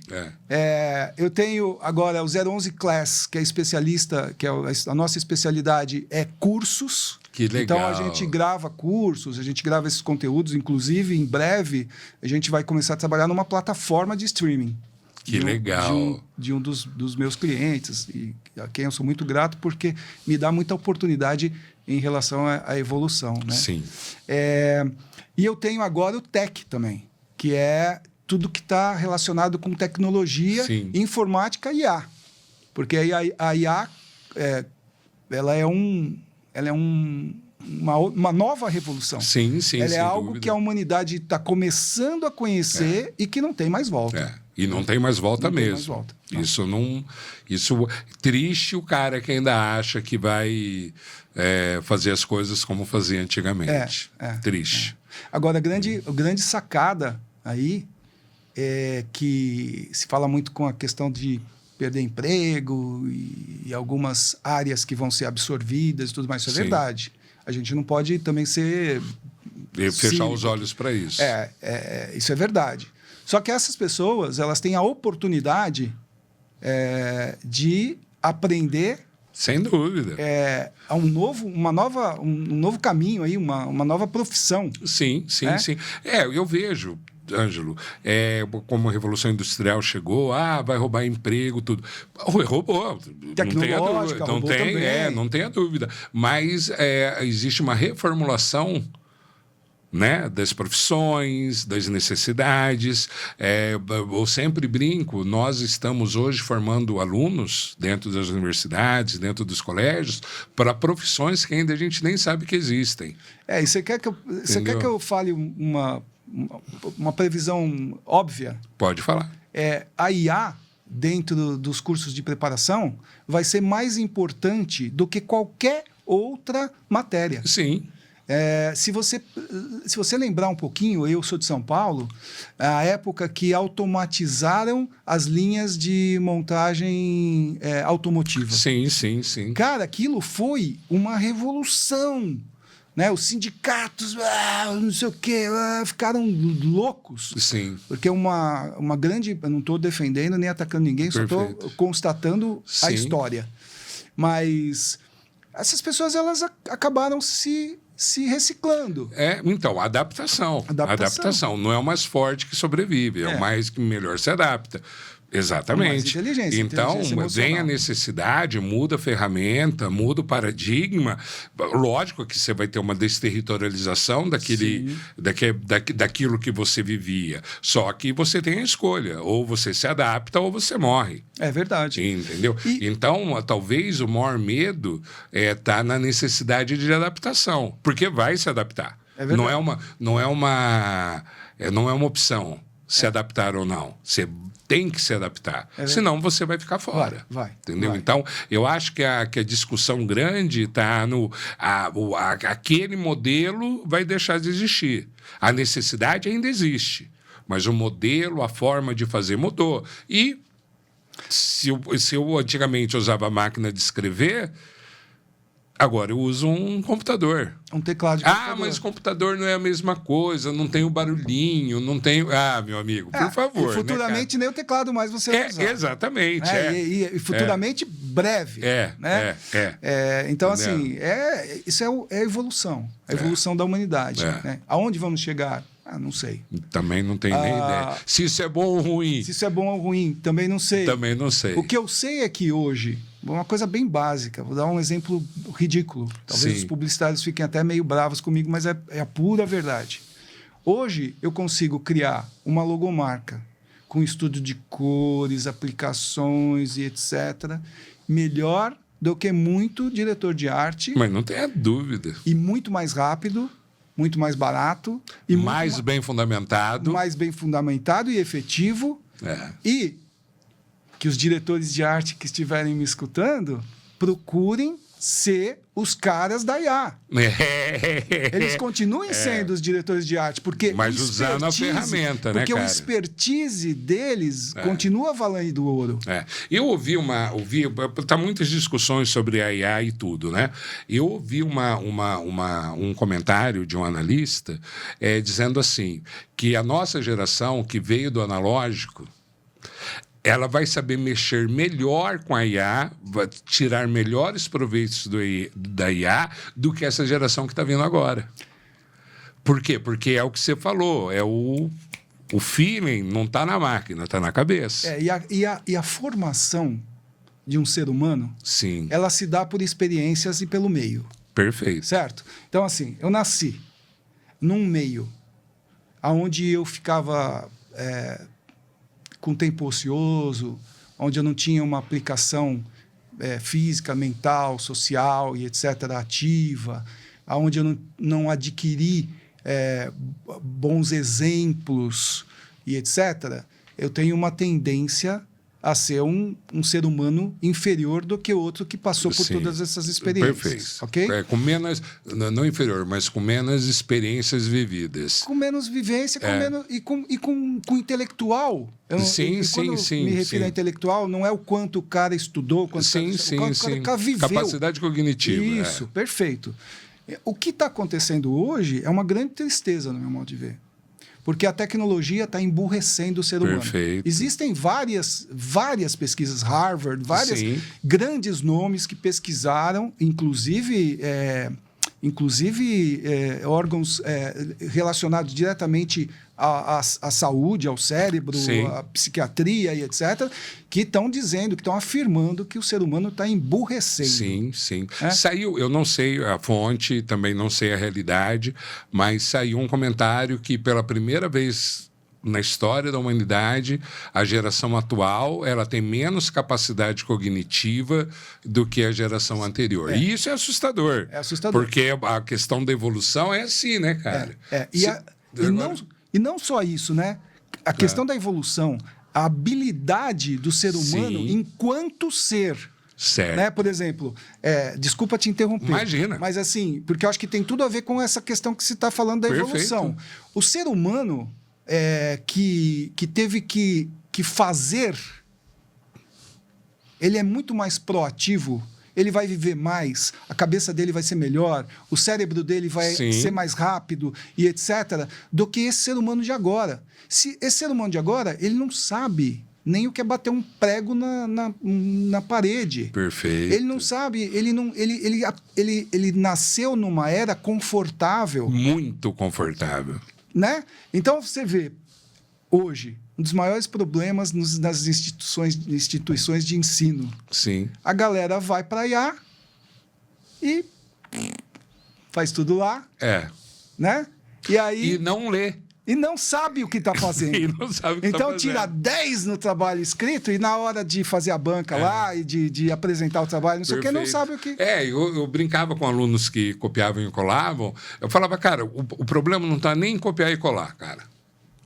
Eu tenho agora o 011 Class, que é especialista, que é a nossa especialidade é cursos. Que legal. Então, a gente grava cursos, a gente grava esses conteúdos. Inclusive, em breve, a gente vai começar a trabalhar numa plataforma de streaming. Que legal. De um dos meus clientes, e a quem eu sou muito grato, porque me dá muita oportunidade em relação à evolução. Né? Sim. E eu tenho agora o Tech também, que é tudo que está relacionado com tecnologia, informática e IA. Porque a IA ela é uma nova revolução. Sim, ela é algo que a humanidade está começando a conhecer e que não tem mais volta. E não tem mais volta mesmo. Isso triste o cara que ainda acha que vai fazer as coisas como fazia antigamente. Triste. Agora, a grande sacada aí é que se fala muito com a questão de perder emprego e algumas áreas que vão ser absorvidas e tudo mais. Isso é verdade. A gente não pode também ser... fechar os olhos para isso. Isso é verdade. Só que essas pessoas, elas têm a oportunidade de aprender... Sem dúvida. Um novo caminho aí, uma nova profissão. Sim. Eu vejo Ângelo, como a Revolução Industrial chegou, vai roubar emprego, tudo. Roubou. Tecnológica, roubou também. Não tenha dúvida. Mas existe uma reformulação, né, das profissões, das necessidades. Eu sempre brinco, nós estamos hoje formando alunos dentro das universidades, dentro dos colégios, para profissões que ainda a gente nem sabe que existem. E você quer que eu fale uma previsão óbvia? Pode falar. A IA, dentro dos cursos de preparação, vai ser mais importante do que qualquer outra matéria. Sim. Se você lembrar um pouquinho, eu sou de São Paulo, a época que automatizaram as linhas de montagem automotiva. Sim. Cara, aquilo foi uma revolução. Né? Os sindicatos, não sei o quê, ficaram loucos. Sim. Porque uma grande... Eu não estou defendendo nem atacando ninguém, só estou constatando a história. Mas essas pessoas, elas acabaram se reciclando. Então, adaptação. Não é o mais forte que sobrevive, é o mais que melhor se adapta. Exatamente. Então, vem a necessidade, muda a ferramenta, muda o paradigma. Lógico que você vai ter uma desterritorialização daquilo que você vivia. Só que você tem a escolha. Ou você se adapta ou você morre. É verdade. Entendeu? Então, talvez o maior medo está na necessidade de adaptação. Porque vai se adaptar. Não é uma opção se adaptar ou não. Você tem que se adaptar, senão você vai ficar fora. Entendeu? Então, eu acho que a discussão grande está no... aquele modelo vai deixar de existir. A necessidade ainda existe, mas o modelo, a forma de fazer mudou. E se eu antigamente usava a máquina de escrever, agora eu uso um computador. Um teclado de computador. Mas o computador não é a mesma coisa, não tem o barulhinho, não tem... meu amigo, por favor. E futuramente, né, nem o teclado mais você vai usar. Exatamente. E futuramente breve. Né? Então, assim, isso é a evolução. A evolução da humanidade. Né? Aonde vamos chegar? Não sei. Também não tenho nem ideia. Se isso é bom ou ruim. Se isso é bom ou ruim, também não sei. Também não sei. O que eu sei é que hoje, uma coisa bem básica, vou dar um exemplo ridículo. Talvez os publicitários fiquem até meio bravos comigo, mas é a pura verdade. Hoje, eu consigo criar uma logomarca com estudo de cores, aplicações e etc., melhor do que muito diretor de arte. Mas não tenha dúvida. E muito mais rápido, muito mais barato. E mais bem fundamentado. Mais bem fundamentado e efetivo. E que os diretores de arte que estiverem me escutando procurem ser os caras da IA. Eles continuem sendo os diretores de arte, porque mas usando a ferramenta, né, cara? Porque o expertise deles continua valendo ouro. Eu ouvi tá muitas discussões sobre a IA e tudo, né? Eu ouvi um comentário de um analista dizendo assim, que a nossa geração que veio do analógico, ela vai saber mexer melhor com a IA, vai tirar melhores proveitos da IA do que essa geração que está vindo agora. Por quê? Porque é o que você falou, o feeling não está na máquina, está na cabeça. E a formação de um ser humano, sim, ela se dá por experiências e pelo meio. Perfeito. Certo? Então, assim, eu nasci num meio onde eu ficava... com tempo ocioso, onde eu não tinha uma aplicação física, mental, social e etc. ativa, onde eu não adquiri bons exemplos e etc., eu tenho uma tendência a ser um ser humano inferior do que outro que passou por todas essas experiências. Perfeito. Okay? Com menos, não inferior, mas com menos experiências vividas. Com menos vivência e com intelectual. Quando me refiro a intelectual, não é o quanto o cara estudou, quanto o cara viveu. Capacidade cognitiva. Isso, perfeito. O que está acontecendo hoje é uma grande tristeza, no meu modo de ver. Porque a tecnologia está emburrecendo o ser humano. Perfeito. Existem várias pesquisas, Harvard, grandes nomes que pesquisaram, inclusive órgãos relacionados diretamente à saúde, ao cérebro, Sim. à psiquiatria e etc., que estão dizendo, que estão afirmando que o ser humano está emburrecendo. Sim, sim. Saiu, eu não sei a fonte, também não sei a realidade, mas saiu um comentário que pela primeira vez na história da humanidade, a geração atual ela tem menos capacidade cognitiva do que a geração anterior. E isso é assustador. É assustador. Porque a questão da evolução é assim, né, cara? E não só isso, né? A questão da evolução, a habilidade do ser humano Sim. enquanto ser. Certo. Né? Por exemplo, desculpa te interromper. Imagina. Mas assim, porque eu acho que tem tudo a ver com essa questão que se está falando da evolução. O ser humano que teve que fazer, ele é muito mais proativo, ele vai viver mais, a cabeça dele vai ser melhor, o cérebro dele vai ser mais rápido e etc., do que esse ser humano de agora. Esse ser humano de agora, ele não sabe nem o que é bater um prego na parede. Perfeito. Ele não sabe, ele nasceu numa era confortável. Muito confortável. Né? Então, você vê, hoje, um dos maiores problemas nas instituições de ensino. Sim. A galera vai para IA e faz tudo lá. Né? E aí... E não lê. E não sabe o que está fazendo. E não sabe o que então, tá tira 10 no trabalho escrito e na hora de fazer a banca lá e de apresentar o trabalho, não sei o que, não sabe o que... Eu brincava com alunos que copiavam e colavam. Eu falava, cara, o problema não está nem em copiar e colar, cara.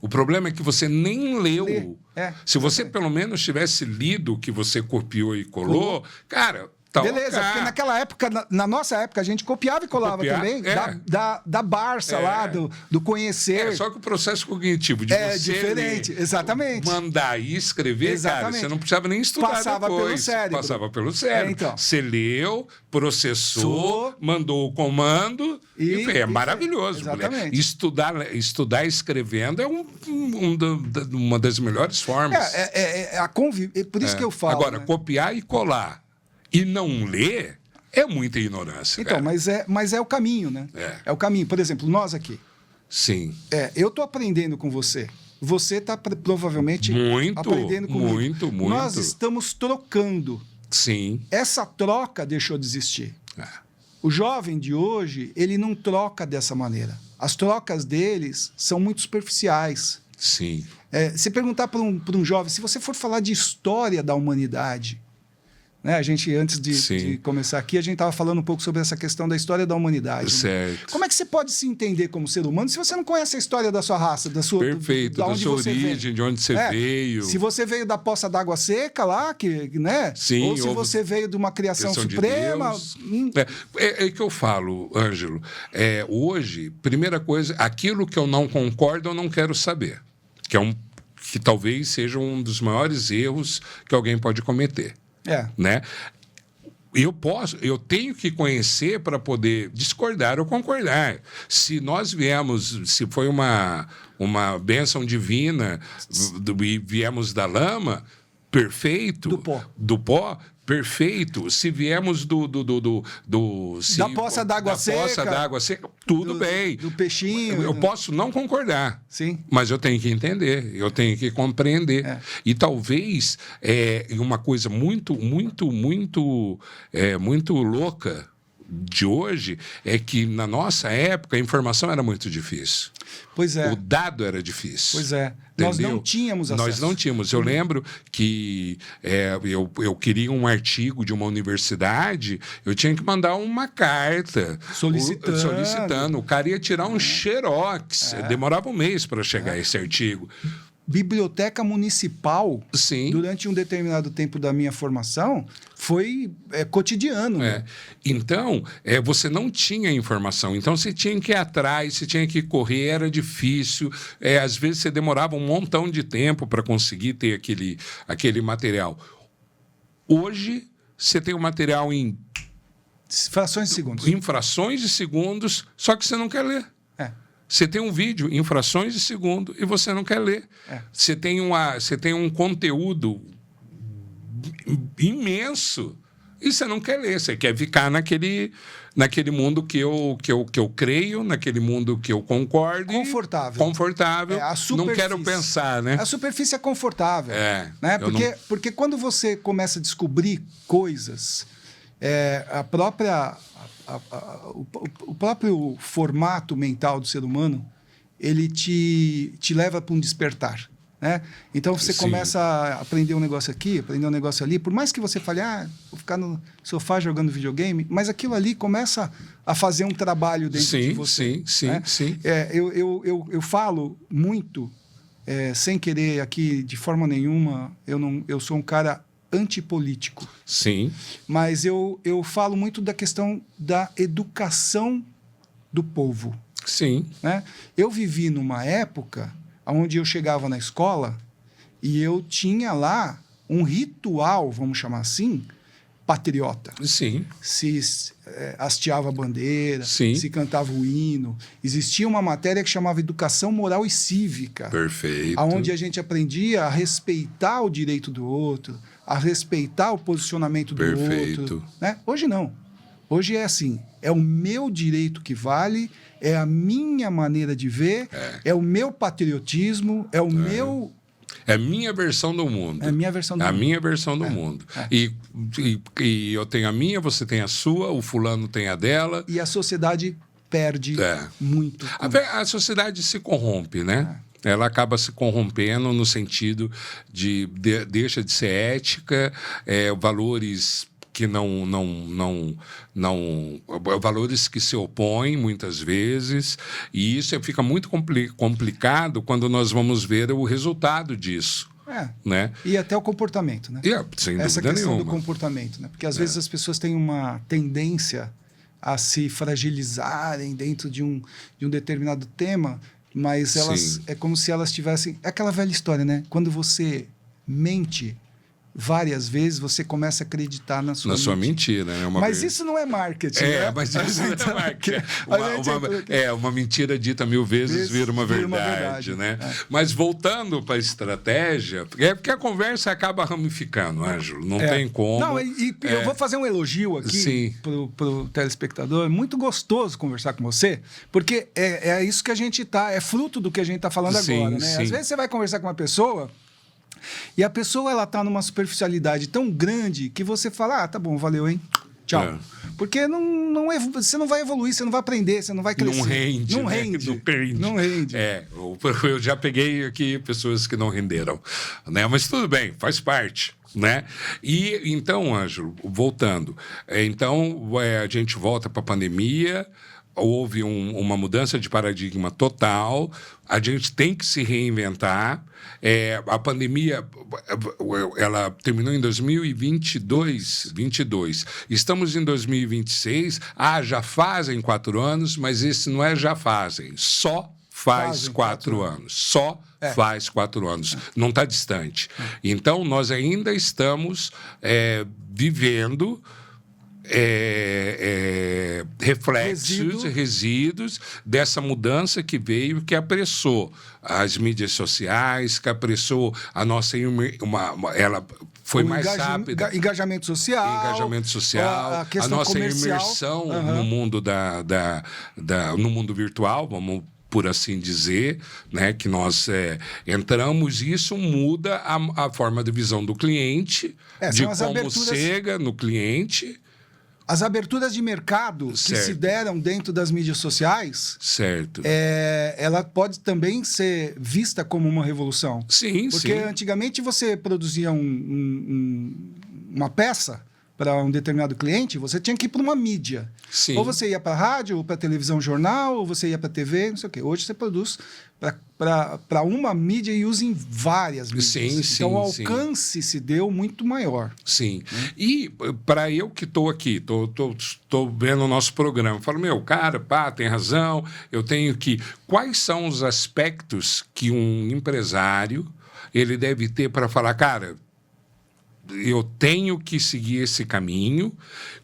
O problema é que você nem leu. Se você pelo menos tivesse lido o que você copiou e colou, cara... Beleza, porque naquela época, na nossa época, a gente copiava e colava também da Barça lá, do conhecer. Só que o processo cognitivo de você diferente, exatamente. Mandar e escrever, cara, você não precisava nem estudar Passava depois. pelo cérebro. Passava pelo cérebro. Então. Você leu, processou, mandou o comando e é maravilhoso. Exatamente. Estudar escrevendo é uma das melhores formas. Por isso que eu falo. Agora, copiar e colar e não ler é muita ignorância. Então, cara. mas é o caminho, né? É o caminho. Por exemplo, nós aqui. Sim. Eu estou aprendendo com você. Você está provavelmente aprendendo comigo. Muito. Nós estamos trocando. Sim. Essa troca deixou de existir. O jovem de hoje, ele não troca dessa maneira. As trocas deles são muito superficiais. Sim. Se perguntar para um jovem, se você for falar de história da humanidade... Né? A gente, antes de começar aqui, a gente estava falando um pouco sobre essa questão da história da humanidade. Certo. Né? Como é que você pode se entender como ser humano se você não conhece a história da sua raça, da sua... Perfeito, da sua origem, de onde você veio. Se você veio da poça d'água seca lá, né? Sim, ou se você veio de uma criação suprema... É que eu falo, Ângelo. Hoje, primeira coisa, aquilo que eu não concordo, eu não quero saber. Que talvez seja um dos maiores erros que alguém pode cometer. Né? Eu tenho que conhecer para poder discordar ou concordar. Se nós se foi uma bênção divina e viemos da lama, perfeito. Do pó. Perfeito. Se viemos da poça d'água seca, tudo bem. Do peixinho. Eu posso não concordar. Sim. Mas eu tenho que entender, eu tenho que compreender. E talvez uma coisa muito louca de hoje é que na nossa época a informação era muito difícil. Pois é. O dado era difícil. Pois é. Entendeu? Nós não tínhamos acesso. Nós não tínhamos. Eu lembro que eu queria um artigo de uma universidade, eu tinha que mandar uma carta solicitando. O cara ia tirar um xerox. Demorava um mês para chegar esse artigo. Biblioteca municipal, Sim. durante um determinado tempo da minha formação, foi cotidiano. Né? Então, você não tinha informação. Então, você tinha que ir atrás, você tinha que correr, era difícil. Às vezes, você demorava um montão de tempo para conseguir ter aquele material. Hoje, você tem o material em... frações de segundos. Em frações de segundos, só que você não quer ler. Você tem um vídeo em frações de segundo e você não quer ler. Você tem um conteúdo imenso E você não quer ler, você quer ficar naquele mundo que eu creio, naquele mundo que eu concordo. Confortável. Não quero pensar, né? A superfície é confortável. Né? Porque quando você começa a descobrir coisas, o próprio formato mental do ser humano, ele te leva para um despertar. Né? Então você começa a aprender um negócio aqui, aprender um negócio ali, por mais que você fale, vou ficar no sofá jogando videogame, mas aquilo ali começa a fazer um trabalho dentro de você. Sim. Eu falo muito, sem querer aqui de forma nenhuma, eu sou um cara antipolítico. Sim. Mas eu falo muito da questão da educação do povo. Sim. Né? Eu vivi numa época onde eu chegava na escola e eu tinha lá um ritual, vamos chamar assim, patriota. Sim. Se hasteava a bandeira, Sim. se cantava o hino. Existia uma matéria que chamava Educação Moral e Cívica. Perfeito. Onde a gente aprendia a respeitar o direito do outro, a respeitar o posicionamento do outro. Né? Hoje não. Hoje é assim, é o meu direito que vale, é a minha maneira de ver, é o meu patriotismo, é o meu... É a minha versão do mundo. É a minha versão do mundo. A minha versão do mundo. E eu tenho a minha, você tem a sua, o fulano tem a dela. E a sociedade perde muito. A sociedade se corrompe, né? Ela acaba se corrompendo no sentido de deixa de ser ética, valores que valores que se opõem muitas vezes, e isso fica muito complicado quando nós vamos ver o resultado disso. Né? E até o comportamento, né? Sem dúvida essa questão nenhuma. do comportamento, né? Porque às vezes as pessoas têm uma tendência a se fragilizarem dentro de um determinado tema, mas elas é como se elas tivessem... É aquela velha história, né? Quando você mente várias vezes, você começa a acreditar na sua mentira. Né? Mas isso não é marketing, né? Mas isso não é marketing. Uma mentira dita 1000 vezes vira uma verdade. Né? Mas voltando para a estratégia, porque a conversa acaba ramificando, Ângelo, não tem como. Não, eu vou fazer um elogio aqui para o telespectador. É muito gostoso conversar com você, porque é isso que a gente é fruto do que a gente está falando agora. Né? Às vezes você vai conversar com uma pessoa e a pessoa ela tá numa superficialidade tão grande que você fala, tá bom, valeu, hein? Tchau. Porque você não vai evoluir, você não vai aprender, você não vai crescer. Não rende. Eu já peguei aqui pessoas que não renderam, né? Mas tudo bem, faz parte. Né? E então, Ângelo, voltando, a gente volta para a pandemia. Houve uma mudança de paradigma total, a gente tem que se reinventar. A pandemia ela terminou em 2022. Estamos em 2026. Já fazem 4 anos, mas esse não é já fazem. Só faz 4 anos. Só faz 4 anos. Não está distante. Então, nós ainda estamos vivendo... reflexos, resíduos dessa mudança que veio, que apressou as mídias sociais, que apressou a nossa... ela foi mais rápida. Engajamento social, a nossa comercial. Imersão no mundo no mundo virtual, vamos por assim dizer, né, que nós entramos, e isso muda a forma de visão do cliente, de como chega no cliente. As aberturas de mercado que se deram dentro das mídias sociais, ela pode também ser vista como uma revolução. Porque antigamente você produzia uma peça para um determinado cliente, você tinha que ir para uma mídia. Ou você ia para a rádio, ou para a televisão, jornal, ou você ia para a TV, não sei o quê. Hoje você produz para uma mídia e usa em várias mídias. Então o alcance se deu muito maior. E para eu que estou aqui, estou vendo o nosso programa, falo, tem razão, eu tenho que... Quais são os aspectos que um empresário ele deve ter para falar, cara, eu tenho que seguir esse caminho?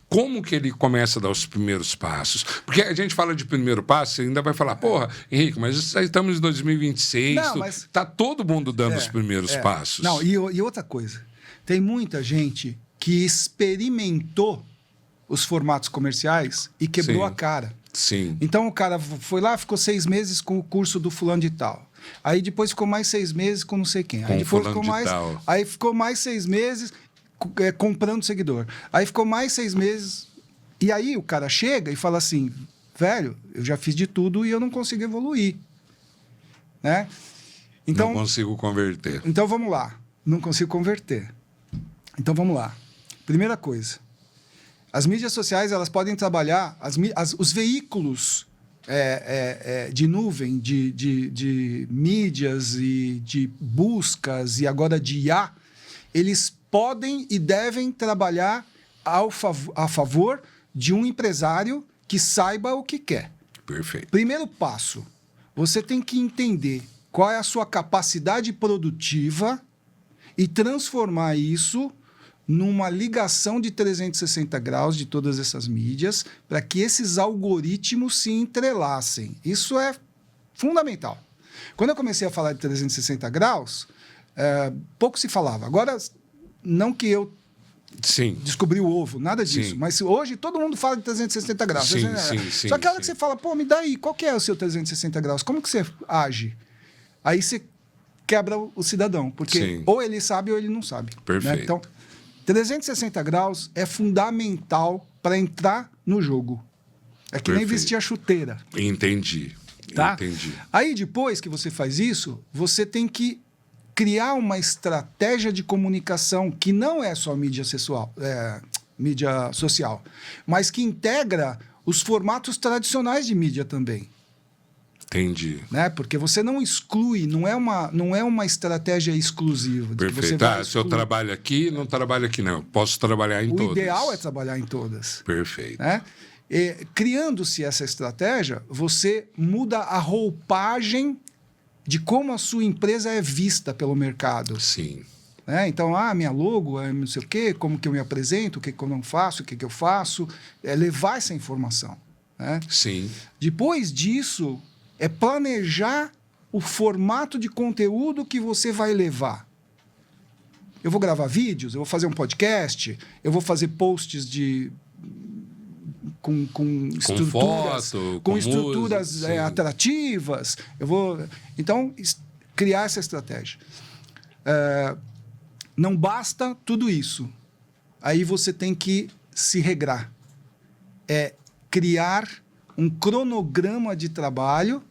Como que ele começa a dar os primeiros passos? Porque a gente fala de primeiro passo, você ainda vai falar, porra, Henrique, mas estamos em 2026, está todo mundo dando os primeiros passos. Não, e outra coisa, tem muita gente que experimentou os formatos comerciais e quebrou a cara. Sim. Então o cara foi lá, ficou 6 meses com o curso do fulano de tal. Aí depois ficou mais 6 meses com não sei quem. Aí depois ficou mais 6 meses comprando seguidor. Aí ficou mais 6 meses. E aí o cara chega e fala assim, velho, eu já fiz de tudo e eu não consigo evoluir. Né? Então, não consigo converter. Então vamos lá. Não consigo converter. Então vamos lá. Primeira coisa. As mídias sociais, elas podem trabalhar, os veículos de nuvem, de mídias e de buscas e agora de IA, eles podem e devem trabalhar a favor de um empresário que saiba o que quer. Perfeito. Primeiro passo, você tem que entender qual é a sua capacidade produtiva e transformar isso numa ligação de 360 graus de todas essas mídias para que esses algoritmos se entrelacem. Isso é fundamental. Quando eu comecei a falar de 360 graus, pouco se falava. Agora, não que eu descobri o ovo, nada disso. Sim. Mas hoje todo mundo fala de 360 graus. Sim, Só que a hora que você fala, pô, me dá aí, qual que é o seu 360 graus? Como que você age? Aí você quebra o cidadão, porque ou ele sabe ou ele não sabe. Perfeito. Né? Então, 360 graus é fundamental para entrar no jogo. É que nem vestir a chuteira. Entendi. Tá? Entendi. Aí, depois que você faz isso, você tem que criar uma estratégia de comunicação que não é só mídia social, mas que integra os formatos tradicionais de mídia também. Entendi. Né? Porque você não exclui, não é uma estratégia exclusiva. Perfeito. Se eu trabalho aqui, não trabalho aqui, não. Posso trabalhar em todas. O ideal é trabalhar em todas. Perfeito. Né? Criando-se essa estratégia, você muda a roupagem de como a sua empresa é vista pelo mercado. Sim. Né? Então, minha logo, não sei o quê, como que eu me apresento, o que eu não faço, o que eu faço. É levar essa informação. Né? Sim. Depois disso, é planejar o formato de conteúdo que você vai levar. Eu vou gravar vídeos, eu vou fazer um podcast, eu vou fazer posts com estruturas, foto, com estruturas atrativas. Eu vou, então, criar essa estratégia. Não basta tudo isso. Aí você tem que se regrar. Criar um cronograma de trabalho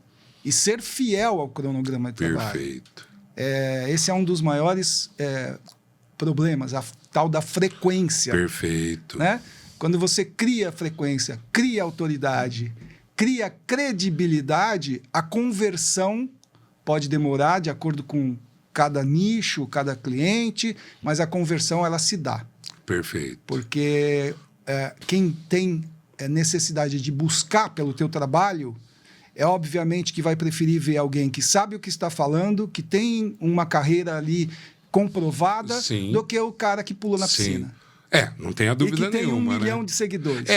e ser fiel ao cronograma de trabalho. Perfeito. Esse é um dos maiores problemas, a tal da frequência. Perfeito. Né? Quando você cria frequência, cria autoridade, cria credibilidade, a conversão pode demorar de acordo com cada nicho, cada cliente, mas a conversão ela se dá. Perfeito. Porque quem tem necessidade de buscar pelo teu trabalho obviamente que vai preferir ver alguém que sabe o que está falando, que tem uma carreira ali comprovada, do que o cara que pula na piscina. Não tenha dúvida nenhuma. E que tem 1 milhão de seguidores.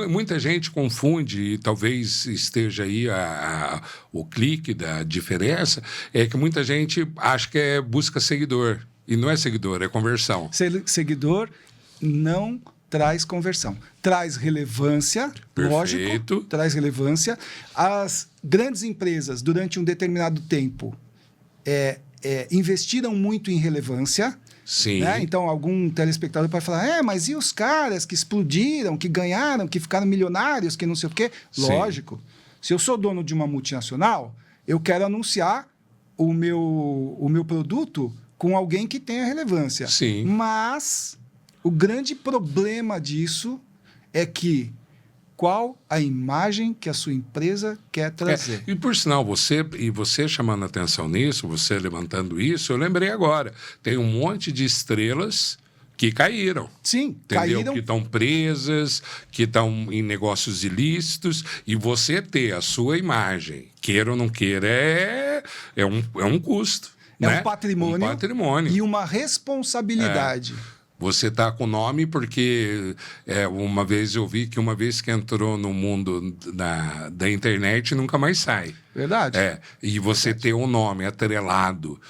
Muita gente confunde, e talvez esteja aí o clique da diferença, que muita gente acha que busca seguidor. E não é seguidor, é conversão. Seguidor não traz conversão. Traz relevância, perfeito. Lógico, traz relevância. As grandes empresas, durante um determinado tempo, investiram muito em relevância. Sim. Né? Então, algum telespectador pode falar, mas e os caras que explodiram, que ganharam, que ficaram milionários, que não sei o quê? Sim. Lógico. Se eu sou dono de uma multinacional, eu quero anunciar o meu produto com alguém que tenha relevância. Sim. Mas o grande problema disso é que qual a imagem que a sua empresa quer trazer. E por sinal, você chamando atenção nisso, você levantando isso, eu lembrei agora. Tem um monte de estrelas que caíram. Sim, entendeu? caíram. Que estão presas, que estão em negócios ilícitos, e você ter a sua imagem, queira ou não queira, é um custo. Um patrimônio. E uma responsabilidade. Você está com nome porque uma vez eu vi que uma vez que entrou no mundo da internet, nunca mais sai. Verdade. E você ter um nome atrelado,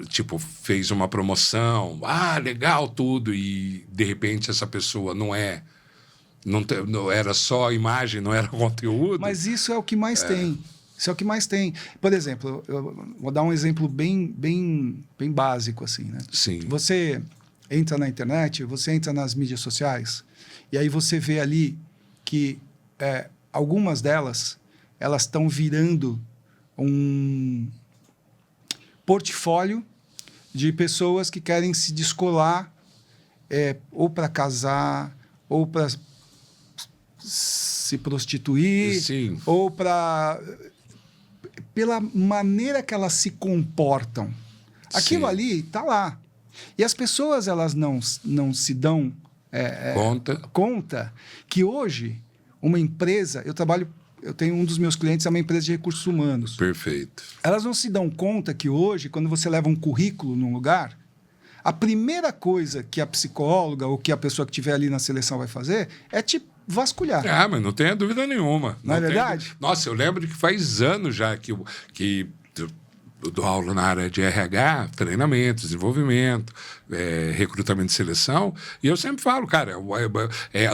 tipo, fez uma promoção, legal tudo, e de repente essa pessoa não era só imagem, não era conteúdo. Mas isso é o que mais tem. Isso é o que mais tem. Por exemplo, eu vou dar um exemplo bem básico, assim, né? Sim. Você entra na internet, você entra nas mídias sociais, e aí você vê ali que algumas delas, elas estão virando um portfólio de pessoas que querem se descolar ou para casar, ou para se prostituir, Sim. ou para... Pela maneira que elas se comportam. Aquilo Sim. ali está lá. E as pessoas, elas não se dão conta que hoje uma empresa... Eu tenho um dos meus clientes, é uma empresa de recursos humanos. Perfeito. Elas não se dão conta que hoje, quando você leva um currículo num lugar, a primeira coisa que a psicóloga ou que a pessoa que estiver ali na seleção vai fazer é te vasculhar. Mas não tenha dúvida nenhuma. Não é verdade? Nossa, eu lembro que faz anos já que eu dou aula na área de RH, treinamento, desenvolvimento, recrutamento de seleção, e eu sempre falo, cara,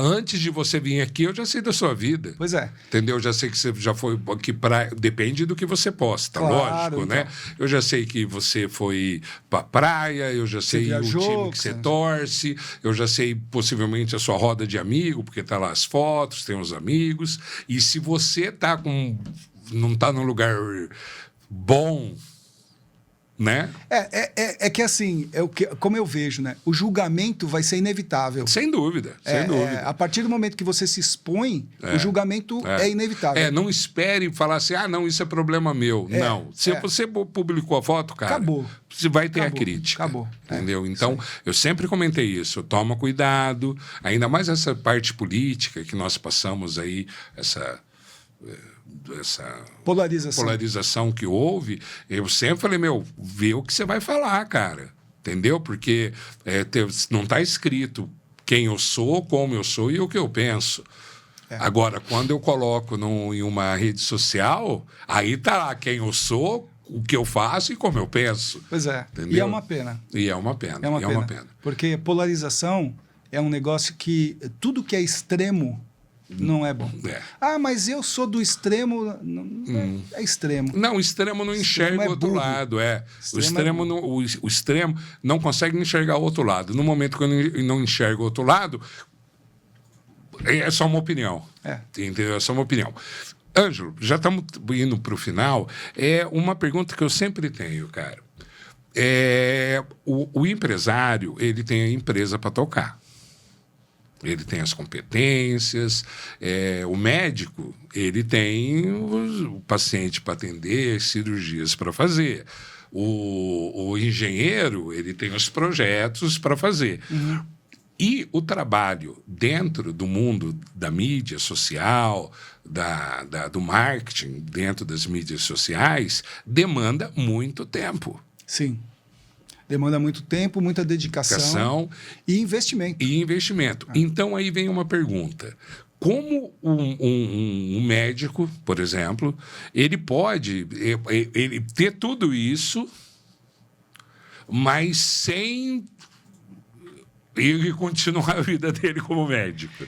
antes de você vir aqui, eu já sei da sua vida. Pois é. Entendeu? Eu já sei que você já foi aqui depende do que você posta, claro, lógico, então. né? Eu já sei que você foi pra praia, eu já sei o time que você torce, eu já sei possivelmente a sua roda de amigo, porque tá lá as fotos, tem os amigos, e se você não tá num lugar bom, né? É que assim, como eu vejo, né? O julgamento vai ser inevitável. Sem dúvida, sem dúvida. A partir do momento que você se expõe, o julgamento é inevitável. Não espere falar assim, não, isso é problema meu. Não. Se você publicou a foto, cara, acabou. Você vai ter a crítica. Acabou. Entendeu? Então, eu sempre comentei isso. Toma cuidado, ainda mais essa parte política que nós passamos aí, essa polarização que houve, eu sempre falei, vê o que você vai falar, cara. Entendeu? Porque não está escrito quem eu sou, como eu sou e o que eu penso. Agora, quando eu coloco em uma rede social, aí tá lá quem eu sou, o que eu faço e como eu penso. Pois é. Entendeu? E é uma pena. É uma pena. Porque polarização é um negócio que tudo que é extremo não é bom. Mas eu sou do extremo. É extremo. Não, o extremo não enxerga o outro lado. O extremo não consegue enxergar o outro lado. No momento que eu não enxergo o outro lado, é só uma opinião. Entendeu? É só uma opinião. Ângelo, já estamos indo para o final. É uma pergunta que eu sempre tenho, cara. O empresário, ele tem a empresa para tocar. Ele tem as competências, o médico, ele tem o paciente para atender, cirurgias para fazer. O engenheiro, ele tem os projetos para fazer. Uhum. E o trabalho dentro do mundo da mídia social, do marketing, dentro das mídias sociais, demanda muito tempo. Sim. Demanda muito tempo, muita dedicação e investimento. Então, aí vem uma pergunta. Como um médico, por exemplo, ele pode ele ter tudo isso, mas sem ele continuar a vida dele como médico?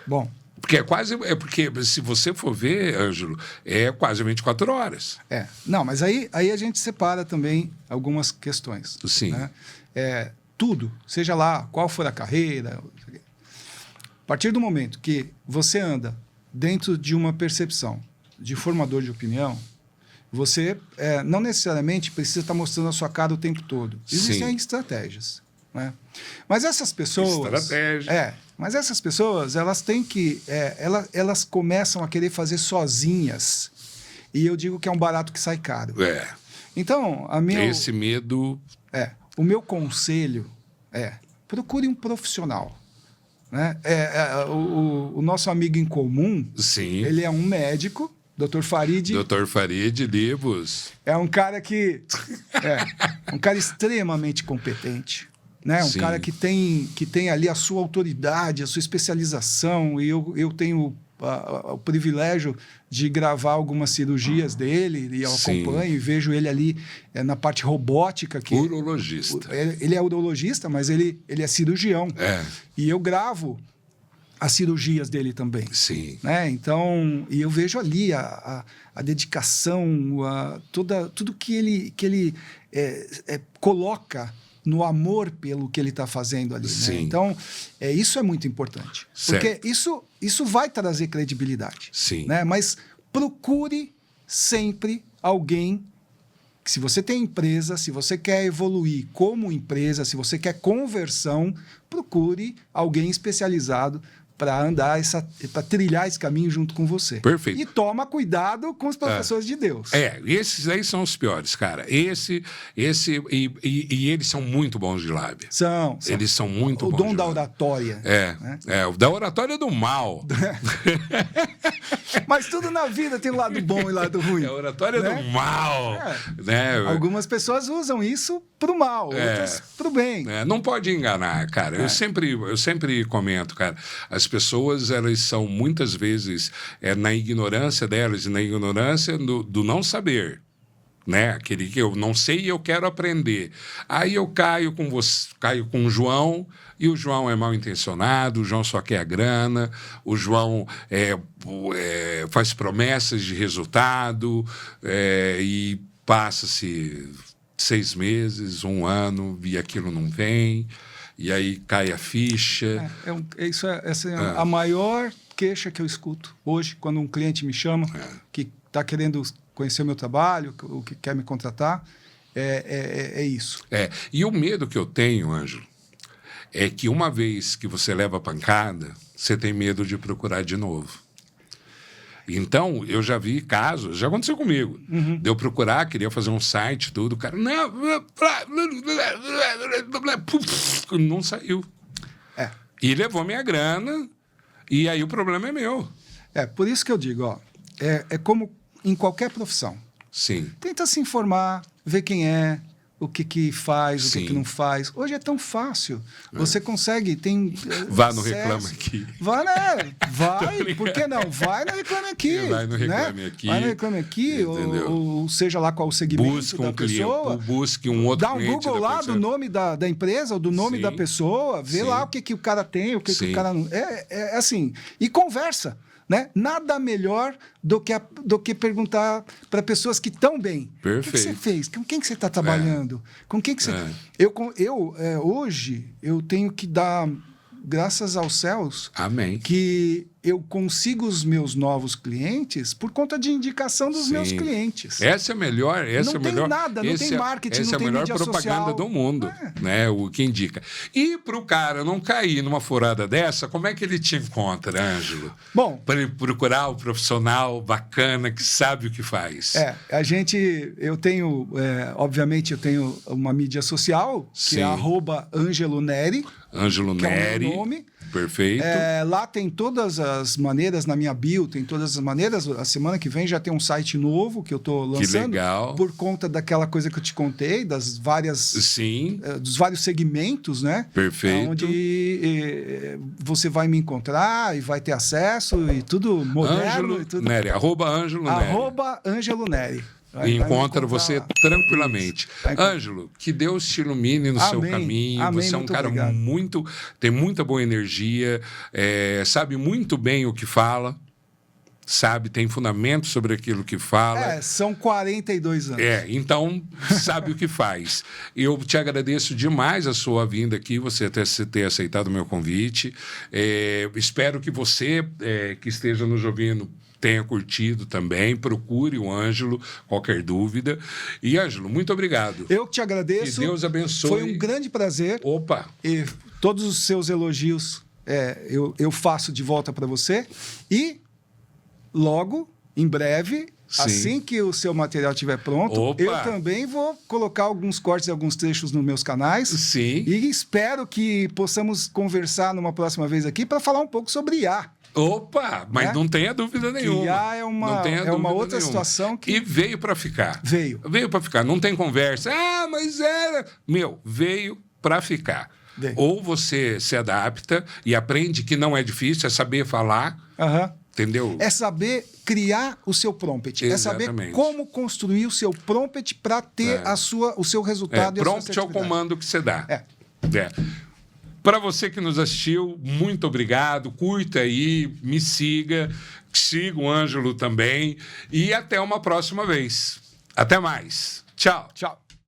Bom... Porque se você for ver, Ângelo, é quase 24 horas. Não, mas aí a gente separa também algumas questões. Sim. Né? Tudo, seja lá qual for a carreira, a partir do momento que você anda dentro de uma percepção de formador de opinião, você não necessariamente precisa estar mostrando a sua cara o tempo todo. Existem estratégias. Né? Mas essas pessoas... Mas essas pessoas, elas têm que... elas começam a querer fazer sozinhas. E eu digo que é um barato que sai caro. Então, esse medo... O meu conselho procure um profissional. Né? O nosso amigo em comum, Sim. Ele é um médico, Dr. Farid. Dr. Farid Libos. É um cara que... um cara extremamente competente. Né? Cara que tem ali a sua autoridade, a sua especialização, e eu tenho o privilégio de gravar algumas cirurgias dele, e eu acompanho e vejo ele ali na parte robótica. Urologista. Ele é urologista, mas ele é cirurgião. E eu gravo as cirurgias dele também. Sim. Né? Então, e eu vejo ali a dedicação, tudo que ele coloca no amor pelo que ele está fazendo ali. Né? Então, isso é muito importante. Certo. Porque isso vai trazer credibilidade. Sim. Né? Mas procure sempre alguém que, se você tem empresa, se você quer evoluir como empresa, se você quer conversão, procure alguém especializado para andar para trilhar esse caminho junto com você. Perfeito. E toma cuidado com os professores de Deus. Esses aí são os piores, cara. E eles são muito bons de lábia. São. Eles são muito bons. O dom da oratória. O da oratória do mal. Mas tudo na vida tem um lado bom e lado ruim. É a oratória do mal. Né? Algumas pessoas usam isso pro mal, outras pro bem. Não pode enganar, cara. Eu sempre comento, cara. As pessoas, elas são muitas vezes na ignorância delas e na ignorância do não saber. Né? Aquele que eu não sei e eu quero aprender. Aí eu caio com o João, e o João é mal intencionado, o João só quer a grana, o João faz promessas de resultado e passa-se 6 meses, 1 ano, e aquilo não vem, e aí cai a ficha. Essa é a maior queixa que eu escuto hoje, quando um cliente me chama, que está querendo conhecer o meu trabalho, o que quer me contratar, é isso. E o medo que eu tenho, Ângelo, é que uma vez que você leva a pancada, você tem medo de procurar de novo. Então, eu já vi casos, já aconteceu comigo, de eu procurar, queria fazer um site, tudo, o cara, não saiu. E levou minha grana, e aí o problema é meu. Por isso que eu digo, é como em qualquer profissão. Sim. Tenta se informar, ver quem é, o que faz, o que não faz. Hoje é tão fácil. Você consegue, tem... Vá no Reclame Aqui. Vai, por que não? Vai no Reclame Aqui. Vai no Reclame Aqui. Vai no Reclame Aqui, ou seja lá qual o segmento da pessoa. Busque um outro cliente. Dá um Google lá do nome da empresa ou do nome da pessoa, vê lá o que o cara tem, o que o cara não... É assim, e conversa. Né? Nada melhor do que perguntar para pessoas que estão bem. Perfeito. O que você fez? Com quem que você está trabalhando? Com quem que você... Hoje, eu tenho que dar graças aos céus. Amém. Que eu consigo os meus novos clientes por conta de indicação dos meus clientes. Essa é a melhor... Não tem nada, não tem marketing, não tem mídia social. Essa é a melhor propaganda do mundo, né? O que indica. E para o cara não cair numa furada dessa, como é que ele te encontra, Ângelo? Bom... Para ele procurar o profissional bacana que sabe o que faz. Eu tenho... obviamente, eu tenho uma mídia social, que é @AngeloNeri. Ângelo Neri. É o meu nome. Perfeito. Lá tem todas as maneiras, na minha bio, tem todas as maneiras. A semana que vem já tem um site novo que eu estou lançando. Que legal. Por conta daquela coisa que eu te contei, das várias... dos vários segmentos, né? Perfeito. Onde você vai me encontrar e vai ter acesso e tudo moderno. Ângelo e tudo. Neri, @Ângelo Neri. @Ângelo Neri. Encontra você tranquilamente. Ângelo, que Deus te ilumine no seu caminho. Amém, você é um cara tem muita boa energia, sabe muito bem o que fala, tem fundamento sobre aquilo que fala. São 42 anos. Então sabe o que faz. Eu te agradeço demais a sua vinda aqui, você ter aceitado o meu convite. Espero que você que esteja nos ouvindo tenha curtido também, procure o Ângelo, qualquer dúvida. E, Ângelo, muito obrigado. Eu que te agradeço. Que Deus abençoe. Foi um grande prazer. Opa! E todos os seus elogios eu faço de volta para você. E logo, em breve, assim que o seu material estiver pronto, eu também vou colocar alguns cortes e alguns trechos nos meus canais. Sim. E espero que possamos conversar numa próxima vez aqui para falar um pouco sobre IA. Opa, mas não tenha dúvida nenhuma. IA é uma outra situação que... E veio para ficar. Veio para ficar. Não tem conversa. Mas era... veio para ficar. Ou você se adapta e aprende que não é difícil, é saber falar. Entendeu? É saber criar o seu prompt. Exatamente. É saber como construir o seu prompt para ter o seu resultado. Prompt é o comando que você dá. Para você que nos assistiu, muito obrigado. Curta aí, me siga o Ângelo também. E até uma próxima vez. Até mais. Tchau. Tchau.